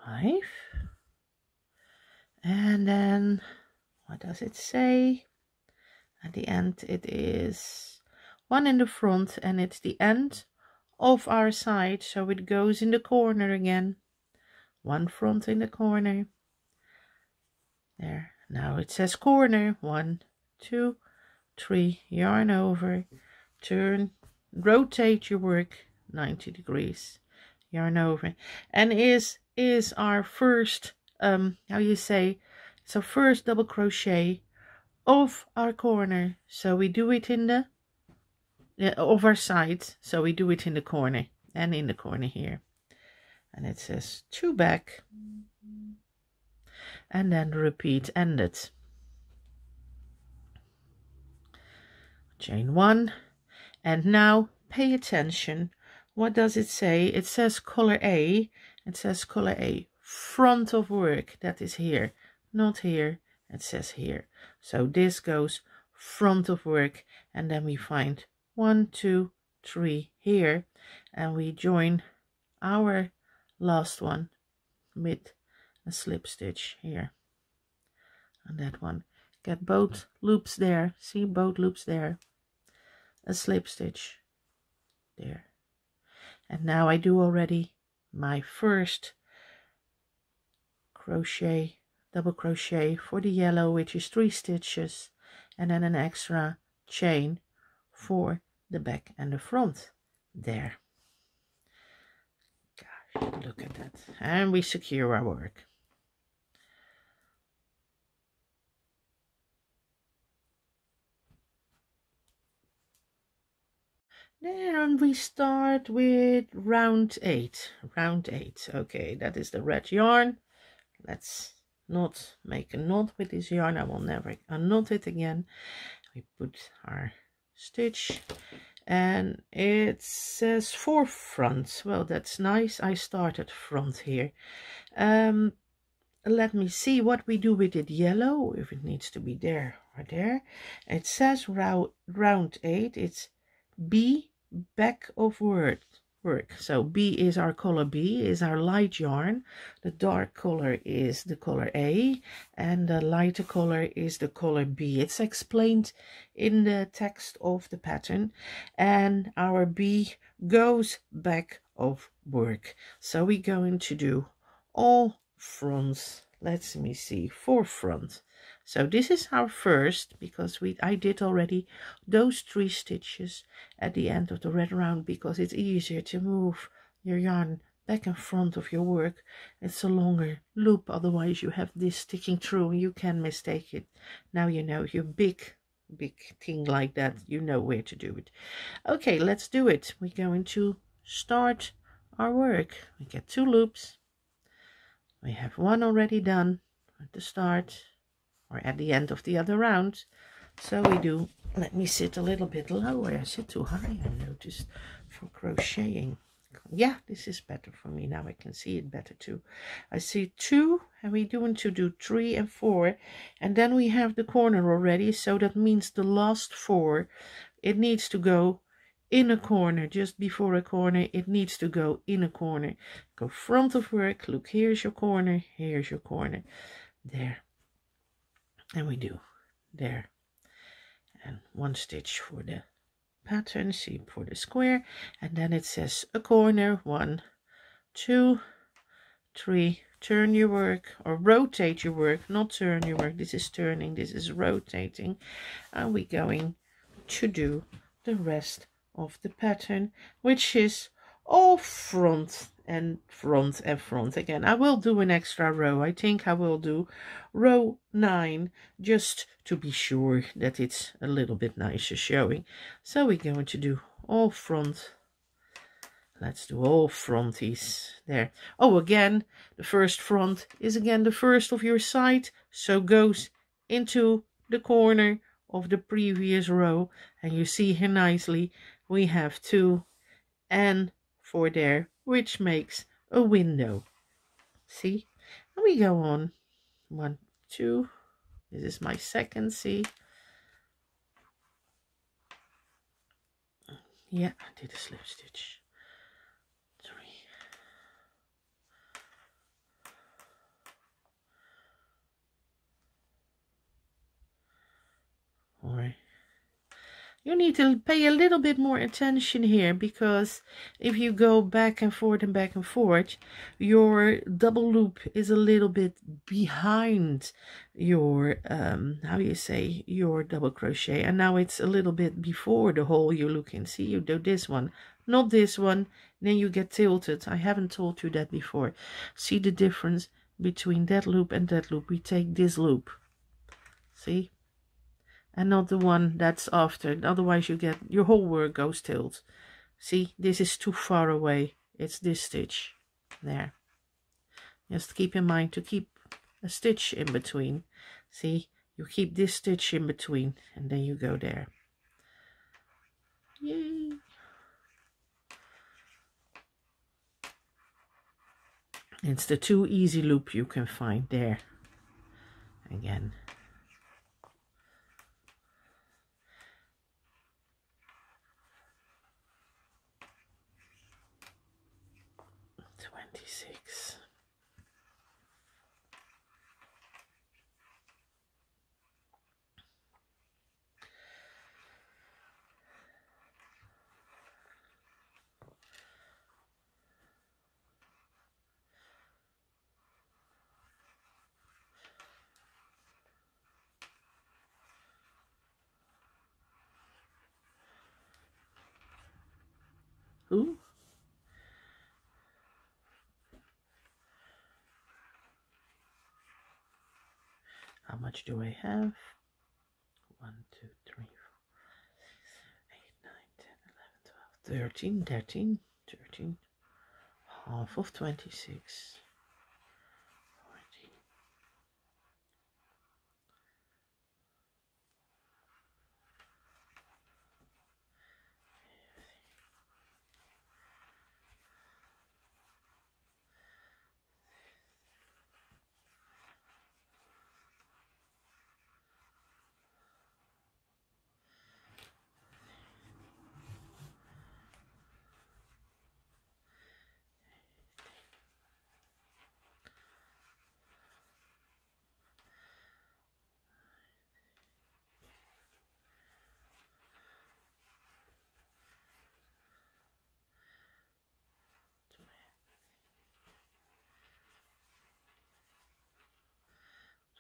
5, and then what does it say at the end? It is 1 in the front, and it's the end of our side, so it goes in the corner again. 1 front in the corner. There, now it says corner. 1, 2, 3, yarn over, turn, rotate your work 90 degrees, yarn over, and is our first how you say, it's our first double crochet of our corner. So we do it in the of our side, so we do it in the corner and in the corner here, and it says 2 back, and then repeat ended. Chain 1, and now pay attention. What does it say? It says color A. It says color A, front of work. That is here, not here. It says here. So this goes front of work, and then we find 1, 2, 3 here, and we join our last one with a slip stitch here, and that one. Get both loops there. See, both loops there. A slip stitch there, and now I do already my first crochet, double crochet for the yellow, which is 3 stitches, and then an extra chain for the back and the front there. Gosh, look at that. And we secure our work. Then we start with round 8. Round 8. Okay, that is the red yarn. Let's not make a knot with this yarn. I will never unknot it again. We put our stitch, and it says 4 front. Well, that's nice. I started front here. Let me see what we do with it yellow, if it needs to be there or there. It says round 8. It's B, back of work. So B is our color B, is our light yarn. The dark color is the color A, and the lighter color is the color B. It's explained in the text of the pattern, and our B goes back of work. So we're going to do all fronts. Let me see, 4 front. So this is our first, because I did already those 3 stitches at the end of the red round, because it's easier to move your yarn back and front of your work. It's a longer loop, otherwise you have this sticking through and you can mistake it. Now you know your big thing like that, you know where to do it. Okay, let's do it. We're going to start our work. We get 2 loops. We have 1 already done at the start or at the end of the other round. So we do Let me sit a little bit lower. I sit too high, I noticed, for crocheting. Yeah, this is better for me. Now I can see it better too. I see 2, and we're going to do 3 and 4, and then we have the corner already, so that means the last 4, it needs to go in a corner. Just before a corner, it needs to go in a corner. Go front of work. Look, here's your corner, here's your corner. There. And we do there. And 1 stitch for the pattern, seam for the square, and then it says a corner. 1, 2, 3. Turn your work, or rotate your work, not turn your work. This is turning, this is rotating. And we're going to do the rest of the pattern, which is all front and front and front again. I will do an extra row. I think I will do row 9, just to be sure that it's a little bit nicer showing. So we're going to do all front. Let's do all fronties there. Oh, again, the first front is again the first of your side, so goes into the corner of the previous row. And you see here nicely we have 2 and 4 there, which makes a window. See? And we go on 1, 2. This is my second, see? Yeah, I did a slip stitch. 3. Or you need to pay a little bit more attention here, because if you go back and forth, your double loop is a little bit behind your how you say, your double crochet, and now it's a little bit before the hole you're looking. See, you do this one, not this one, then you get tilted. I haven't told you that before. See the difference between that loop and that loop? We take this loop, see, and not the one that's after. Otherwise you get, your whole work goes tilt. See, this is too far away. It's this stitch there. Just keep in mind to keep a stitch in between. See, you keep this stitch in between, and then you go there. Yay! It's the 2 easy loop you can find there. Again. Ooh. How much do I have? 1, 2, 3, 4, 8, 9, 10, 11, 12, 13, 13, half of 26, 14,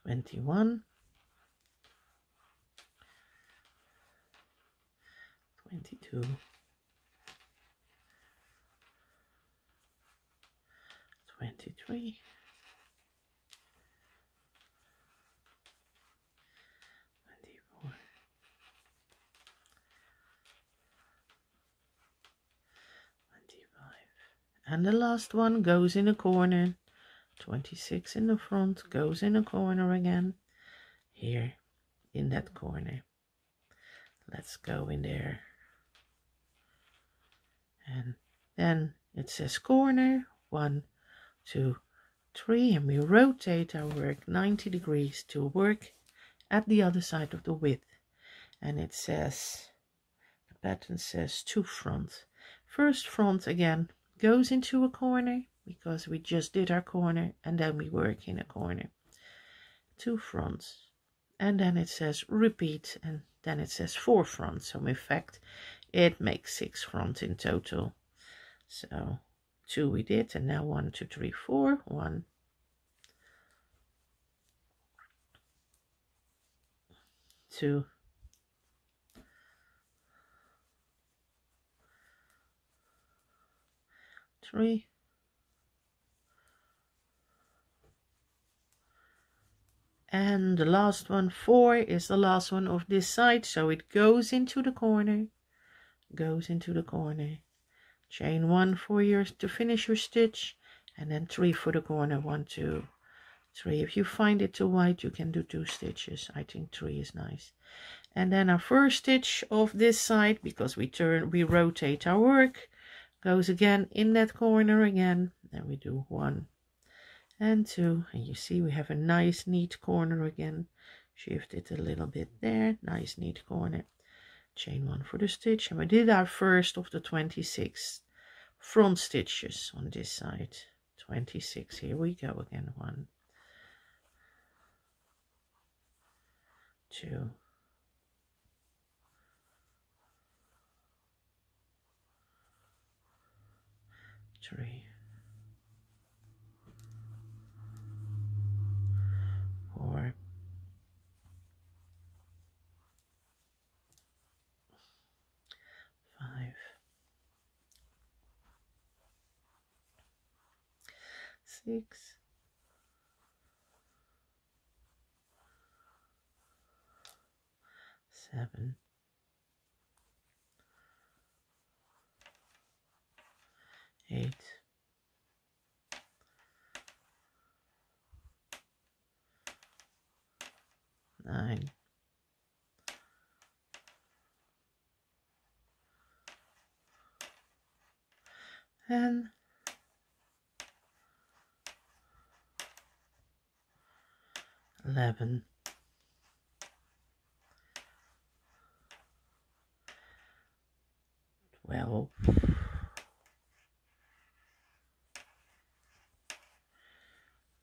21, 22, 23, 24, 25, and the last one goes in a corner. 26 in the front, goes in a corner again, here in that corner. let's go in there. And then it says corner, 1, 2, 3, and we rotate our work 90 degrees to work at the other side of the width. And it says, the pattern says 2 front. First front again goes into a corner because we just did our corner, and then we work in a corner. 2 fronts, and then it says repeat, and then it says 4 fronts. So in fact it makes 6 fronts in total. So 2 we did, and now 1, 2, 3, 4. 1, 2, 3, and the last one, 4, is the last one of this side, so it goes into the corner, chain 1 for your to finish your stitch, and then 3 for the corner. 1, 2, 3. If you find it too wide, you can do 2 stitches. I think 3 is nice. And then our first stitch of this side, because we rotate our work, goes again in that corner again, and we do 1 and 2, and you see we have a nice neat corner again. Shift it a little bit there, nice neat corner. Chain 1 for the stitch, and we did our first of the 26 front stitches on this side. 26. Here we go again. 1, 2, 3, 4, 5, 6, 7, 8, 9, 10, 11, 12,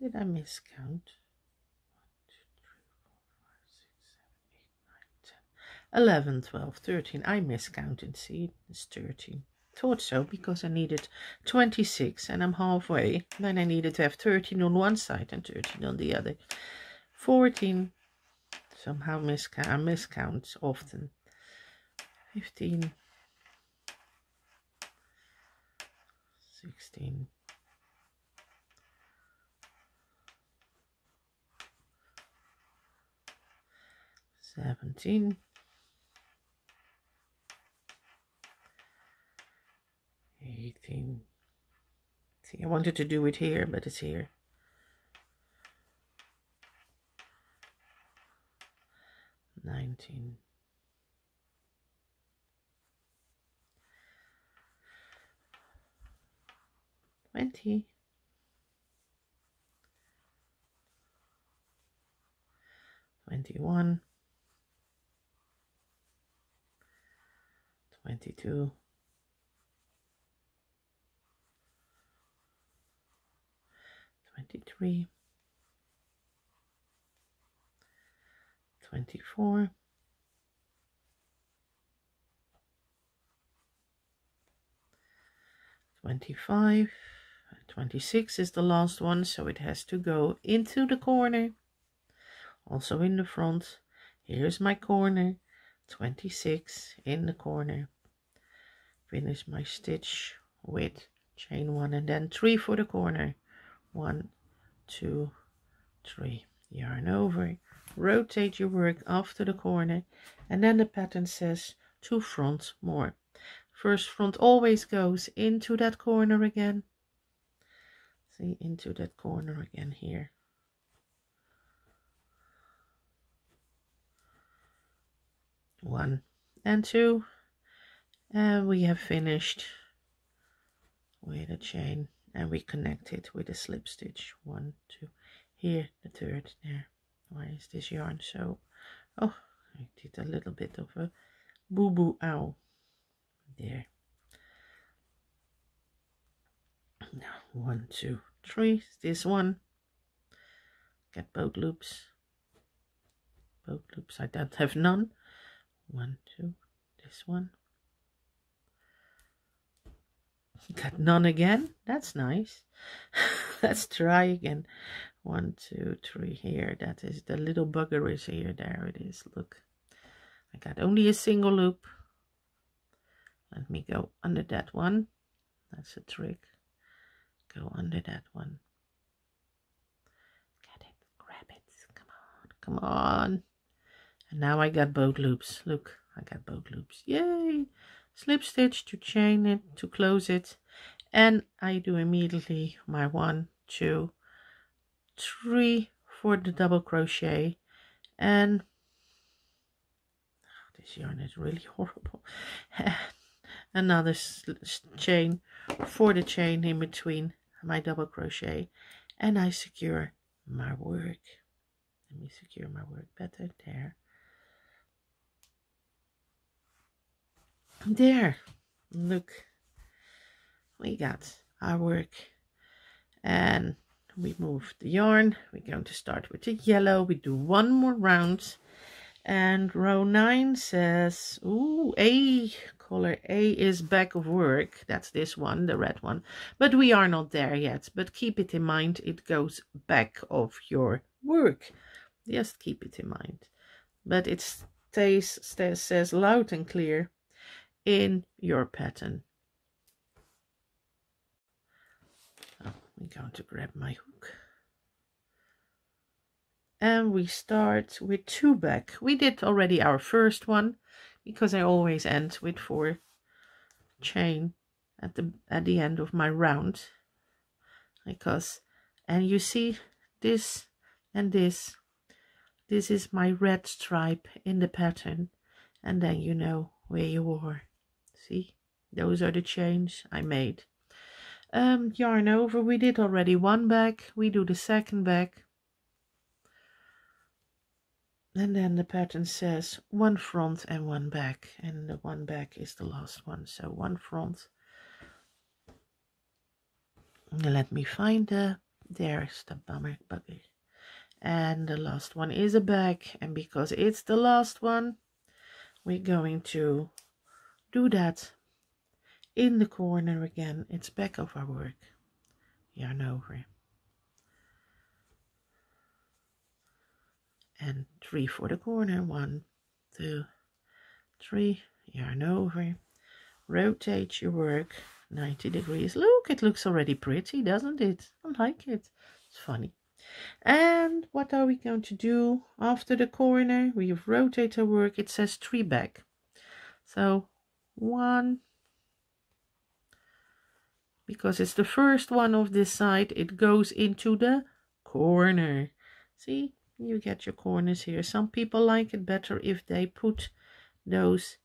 did I miscount? 11, 12, 13. I miscounted. See, it's 13. Thought so, because I needed 26 and I'm halfway. Then I needed to have 13 on one side and 13 on the other. 14. Somehow I miscount often. 15. 16. 17. 18. See, I wanted to do it here, but it's here. 19. 20. 21. 22. 23. 24. 25. 26 is the last one, so it has to go into the corner, also in the front. Here's my corner. 26 in the corner. Finish my stitch with chain 1 and then 3 for the corner. 1, 2, 3. Yarn over, rotate your work after the corner, and then the pattern says 2 front more. First front always goes into that corner again. See, into that corner again here. One, and 2, and we have finished with a chain, and we connect it with a slip stitch. 1, 2, here the 3rd there. Why is this yarn so, oh, I did a little bit of a boo-boo, ow, there. Now 1, 2, 3, this one, get both loops, I don't have none. 1, 2, this one, got none again, that's nice. Let's try again. 1, 2, 3 here, that is the little bugger is here, there it is, look, I got only a single loop. Let me go under that one, that's a trick, go under that one, get it, grab it, come on, and now I got both loops, look, I got both loops, yay. Slip stitch to chain it, to close it, and I do immediately my 1, 2, 3 for the double crochet, and this yarn is really horrible. Another chain for the chain in between my double crochet, and I secure my work. Let me secure my work better, there, look, we got our work, and we move the yarn. We're going to start with the yellow. We do 1 more round, and row 9 says, ooh, A, color A is back of work. That's this one, the red one, but we are not there yet, but keep it in mind, it goes back of your work, just keep it in mind, but it says loud and clear in your pattern. Oh, I'm going to grab my hook, and we start with 2 back. We did already our first one, because I always end with 4 chain at the end of my round, because, and you see this and this is my red stripe in the pattern, and then you know where you are. See, those are the chains I made. Yarn over, we did already 1 back, we do the 2nd back, and then the pattern says 1 front and 1 back, and the 1 back is the last one, so 1 front. Let me find there's the bugger, and the last one is a back, and because it's the last one, we're going to do that in the corner again. It's back of our work, yarn over, and 3 for the corner, 1, 2, 3, yarn over, rotate your work 90 degrees. Look, it looks already pretty, doesn't it? I like it, it's funny. And what are we going to do after the corner? We've rotated our work, it says 3 back, so 1, because it's the first one of this side, it goes into the corner. See, you get your corners here. Some people like it better if they put those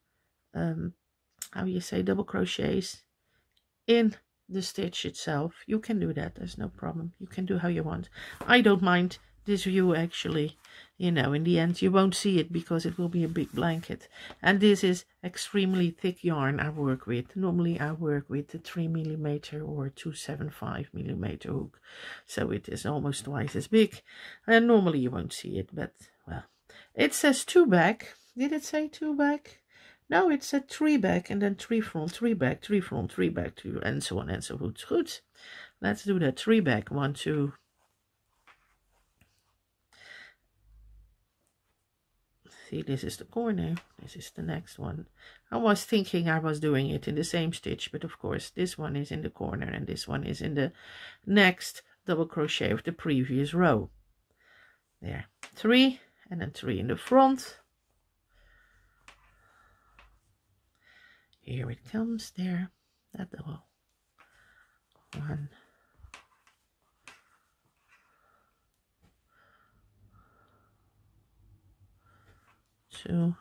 how you say, double crochets in the stitch itself. You can do that, there's no problem, you can do how you want. I don't mind this view, actually. You know, in the end you won't see it because it will be a big blanket, and this is extremely thick yarn I work with. Normally I work with the 3mm or 275mm hook, so it is almost twice as big, and normally you won't see it, but well, it says 2 back. Did it say 2 back? No, it said 3 back, and then 3 front, 3 back, 3 front, 3 back, 2, and so on and so forth. Good, let's do that. 3 back, 1, 2. See, this is the corner, this is the next one. I was thinking I was doing it in the same stitch, but of course this one is in the corner and this one is in the next double crochet of the previous row. There, 3, and then 3 in the front. Here it comes, there, that double. 1, 2,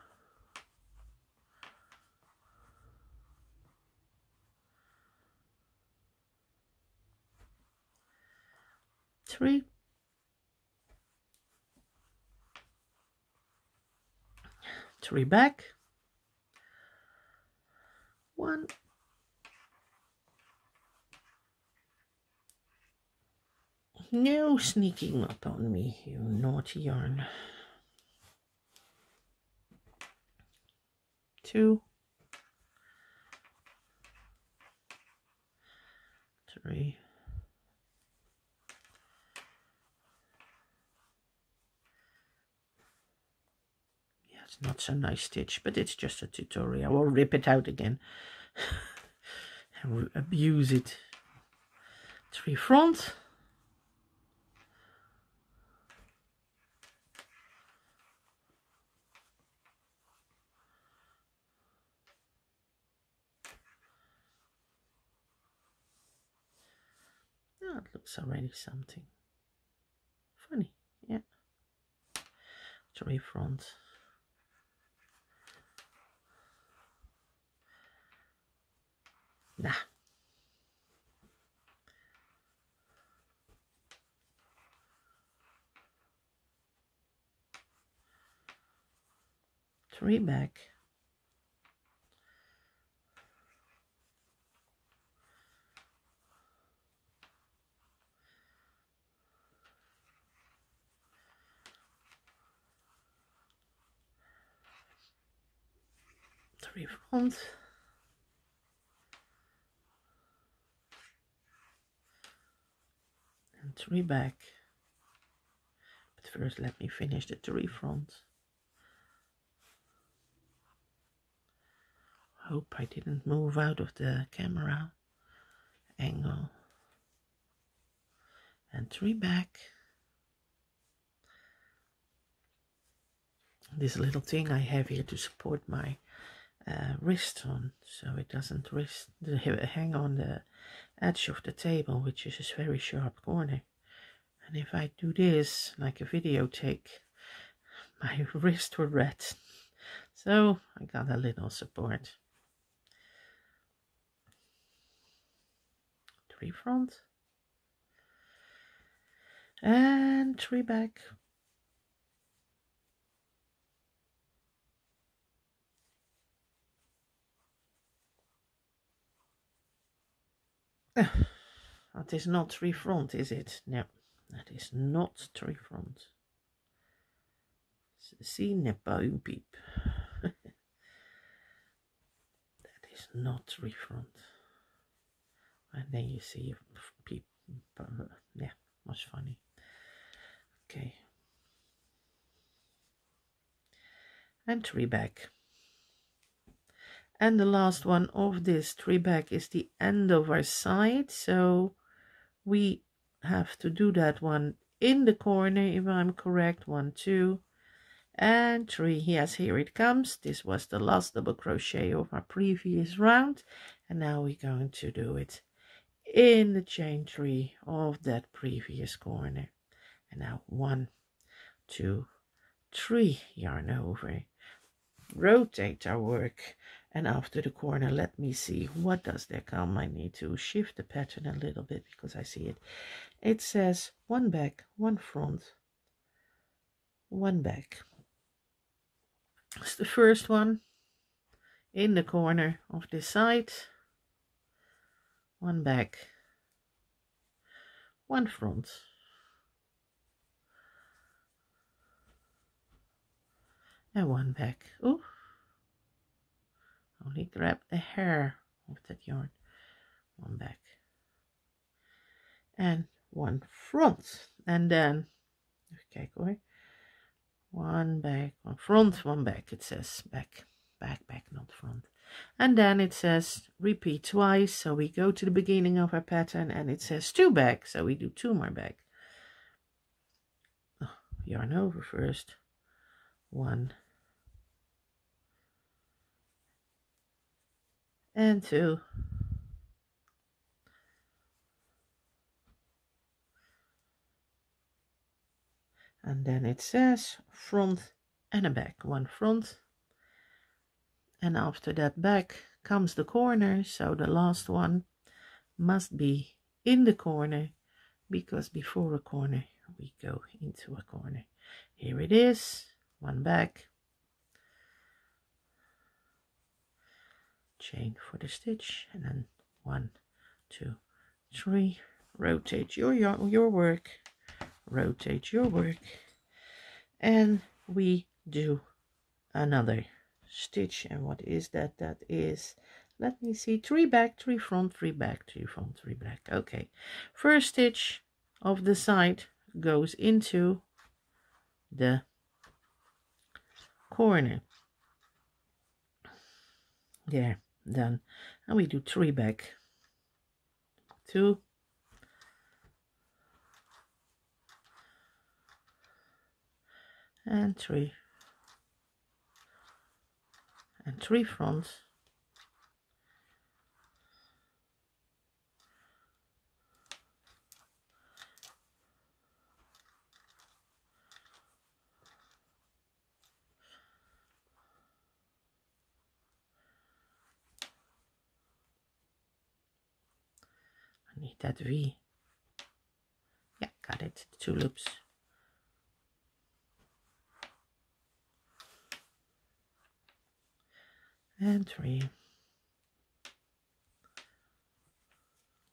3, 3 back, 1, no sneaking up on me, you naughty yarn, 2, 3, yeah, it's not so nice stitch, but it's just a tutorial. I'll rip it out again and abuse it. 3 front, oh, it looks already something funny, yeah. 3 front, nah, 3 back, 3 front, and 3 back. But first let me finish the 3 front. Hope I didn't move out of the camera angle. And 3 back. This little thing I have here to support my wrist on, so it doesn't hang on the edge of the table, which is a very sharp corner. And if I do this like a videotape, my wrist will red. So I got a little support. 3 front and 3 back. That is not 3 front, is it? No, that is not 3 front. See, peep. That is not 3 front. And then you see peep. Yeah, much funny. Okay. And 3 back. And the last one of this 3 back is the end of our side, so we have to do that one in the corner, if I'm correct. 1, 2 and 3. Yes, here it comes. This was the last double crochet of our previous round, and now we're going to do it in the chain 3 of that previous corner. And now 1, 2, 3 yarn over, rotate our work, and after the corner, let me see, what does there come? I need to shift the pattern a little bit because I see it. It says 1 back, 1 front, 1 back. It's the first one in the corner of this side. 1 back, 1 front, and 1 back. Ooh. Only grab the hair of that yarn. 1 back and 1 front, and then okay, go ahead. 1 back, 1 front, 1 back. It says back, back, back, not front. And then it says repeat twice, so we go to the beginning of our pattern, and it says 2 back, so we do 2 more back. Oh, yarn over first. 1 and 2, and then it says front and a back. 1 front, and after that back comes the corner, so the last one must be in the corner because before a corner we go into a corner. Here it is, one back, chain for the stitch, and then 1, 2, 3, rotate your work, rotate your work, and we do another stitch. And what is that? That is, let me see, 3 back, 3 front, 3 back, 3 front, 3 back. Okay, first stitch of the side goes into the corner. There, done. And we do 3 back, 2, and 3, and 3 front, I need that V. Yeah, got it. 2 loops. And 3.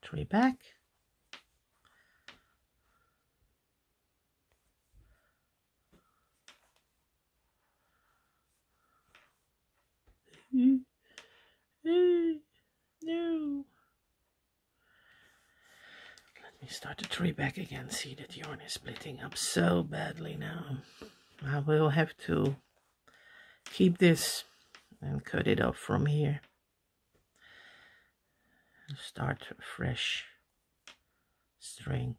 3 back. No. Let me start the 3 back again. See that yarn is splitting up so badly now. I will have to keep this and cut it off from here. Start a fresh string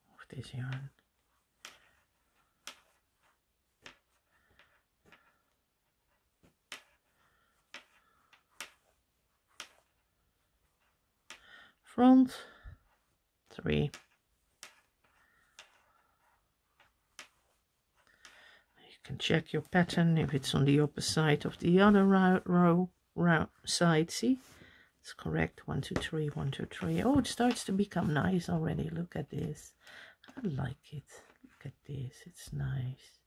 of this yarn. Front 3. You can check your pattern if it's on the opposite side of the other row side. See, it's correct. 1 2 3, 1 2 3. Oh, it starts to become nice already. Look at this. I like it. Look at this. It's nice.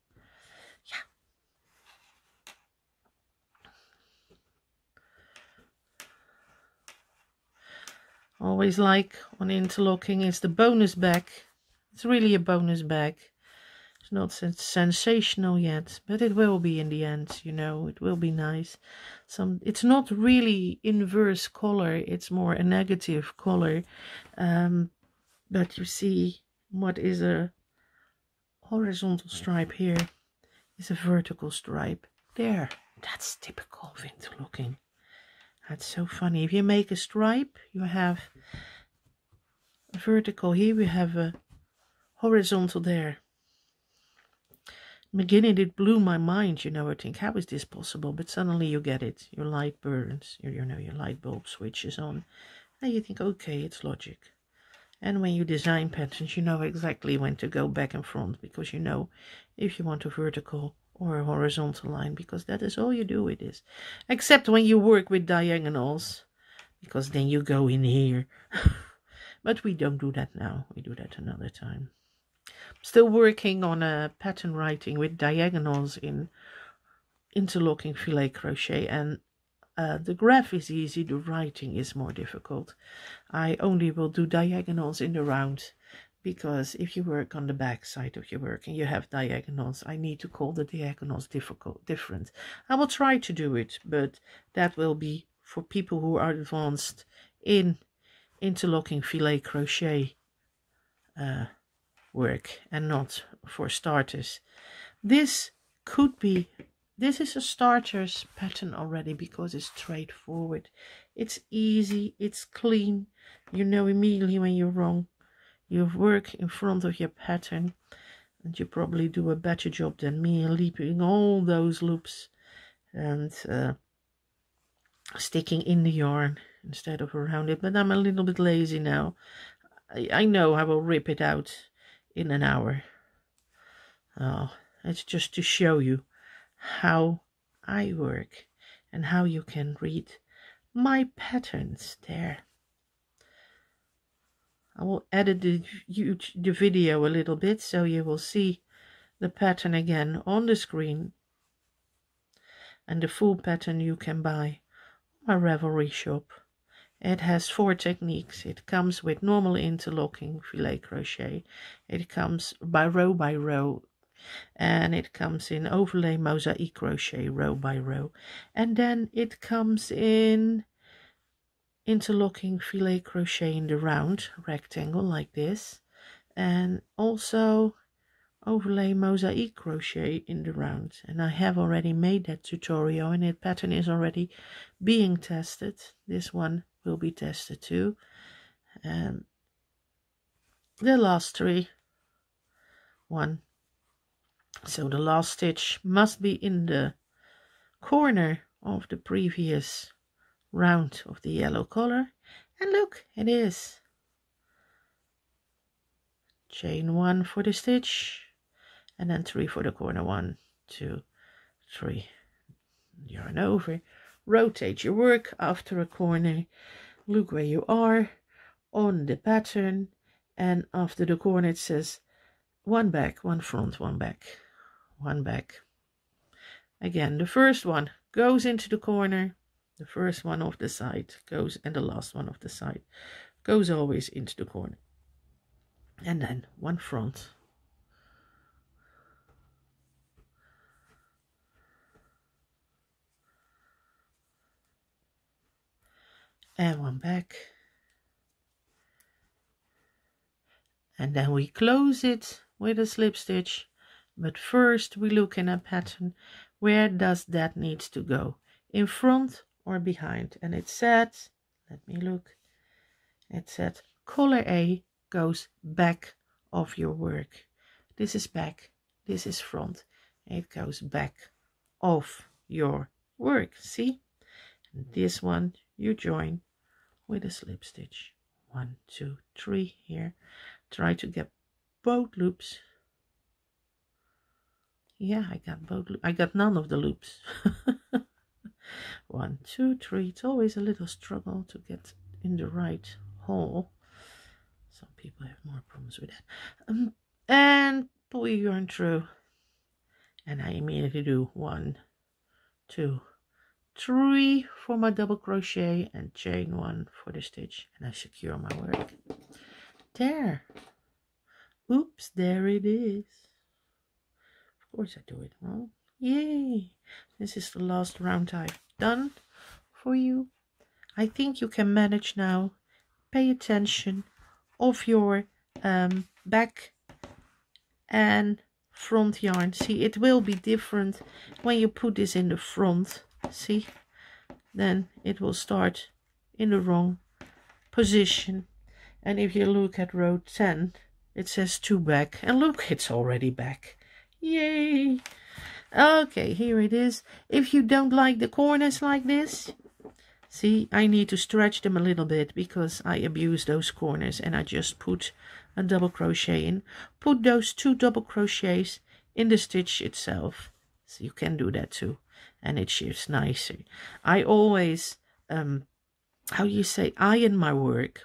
Yeah. Always like on interlocking is the bonus bag. It's really a bonus bag. It's not sensational yet, but it will be in the end, you know. It will be nice. It's not really inverse color, it's more a negative color. But you see, what is a horizontal stripe here is a vertical stripe there. That's typical of interlocking. That's so funny. If you make a stripe, you have a vertical here, we have a horizontal there. In the beginning it blew my mind, you know. I think, how is this possible? But suddenly you get it. Your light burns, you know, your light bulb switches on, and you think, okay, it's logic. And when you design patterns, you know exactly when to go back and front, because you know if you want a vertical or a horizontal line, because that is all you do with this. Except when you work with diagonals, because then you go in here. But we don't do that now. We do that another time. Still working on a pattern writing with diagonals in Interlocking Filet Crochet, and the graph is easy, the writing is more difficult. I only will do diagonals in the round, because if you work on the back side of your work and you have diagonals, I need to call the diagonals different. I will try to do it, but that will be for people who are advanced in Interlocking Filet Crochet work, and not for starters. This is a starter's pattern already, because it's straightforward, it's easy, it's clean. You know immediately when you're wrong. You work in front of your pattern, and you probably do a better job than me, leaping all those loops and sticking in the yarn instead of around it. But I'm a little bit lazy now. I know I will rip it out in an hour. Oh, it's just to show you how I work and how you can read my patterns there. I will edit the video a little bit so you will see the pattern again on the screen, and the full pattern you can buy on my Ravelry shop. It has 4 techniques. It comes with normal interlocking filet crochet. It comes by row, and it comes in overlay mosaic crochet row by row, and then it comes in interlocking filet crochet in the round rectangle like this, and also overlay mosaic crochet in the round. And I have already made that tutorial, and that pattern is already being tested. This one will be tested too. And the last 3, 1. So the last stitch must be in the corner of the previous round of the yellow color, and look, it is. Chain 1 for the stitch, and then 3 for the corner. 1, 2, 3. Yarn over, rotate your work after a corner, look where you are on the pattern, and after the corner it says 1 back, 1 front, 1 back, 1 back. Again, the first one goes into the corner, the first one off the side goes, and the last one off the side goes always into the corner. And then 1 front, and 1 back, and then we close it with a slip stitch. But first we look in a pattern, where does that need to go, in front or behind? And it said, let me look, it said color A goes back of your work. This is back, this is front, it goes back of your work, see? And this one you join with a slip stitch. 1, 2, 3 here. Try to get both loops. Yeah, I got both. I got none of the loops. 1, 2, 3. It's always a little struggle to get in the right hole. Some people have more problems with that. And pull your yarn through, and I immediately do 1, 2, 3 for my double crochet, and chain 1 for the stitch, and I secure my work. There. Oops, there it is. Of course I do it wrong. Yay! This is the last round I've done for you. I think you can manage now. Pay attention of your back and front yarn. See, it will be different when you put this in the front. See, then it will start in the wrong position. And if you look at row 10, it says 2 back, and look, it's already back. Yay! Okay, here it is. If you don't like the corners like this, see, I need to stretch them a little bit because I abuse those corners, and I just put a double crochet in. Put those 2 double crochets in the stitch itself. So you can do that too, and it shifts nicer. I always, how you say, iron my work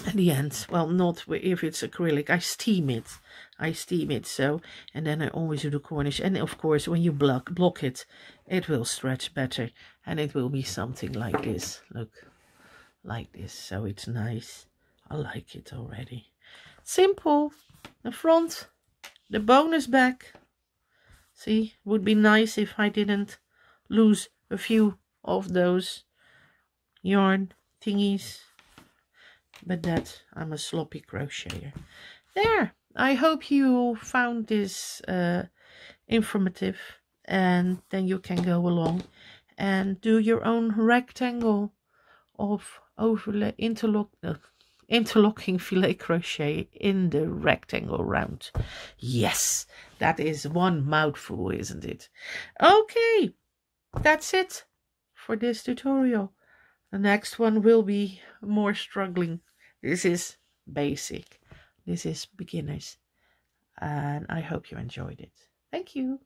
at the end. Well, not if it's acrylic. I steam it. So, and then I always do the corners, and of course when you block it, it will stretch better, and it will be something like this. Look, like this. So it's nice. I like it already. Simple. The front, the bonus back. See, would be nice if I didn't lose a few of those yarn thingies, but that I'm a sloppy crocheter. There, I hope you found this informative, and then you can go along and do your own rectangle of overlay interlocking filet crochet in the rectangle round. Yes, that is one mouthful, isn't it? Okay, that's it for this tutorial. The next one will be more struggling. This is basic. This is beginners. And I hope you enjoyed it. Thank you.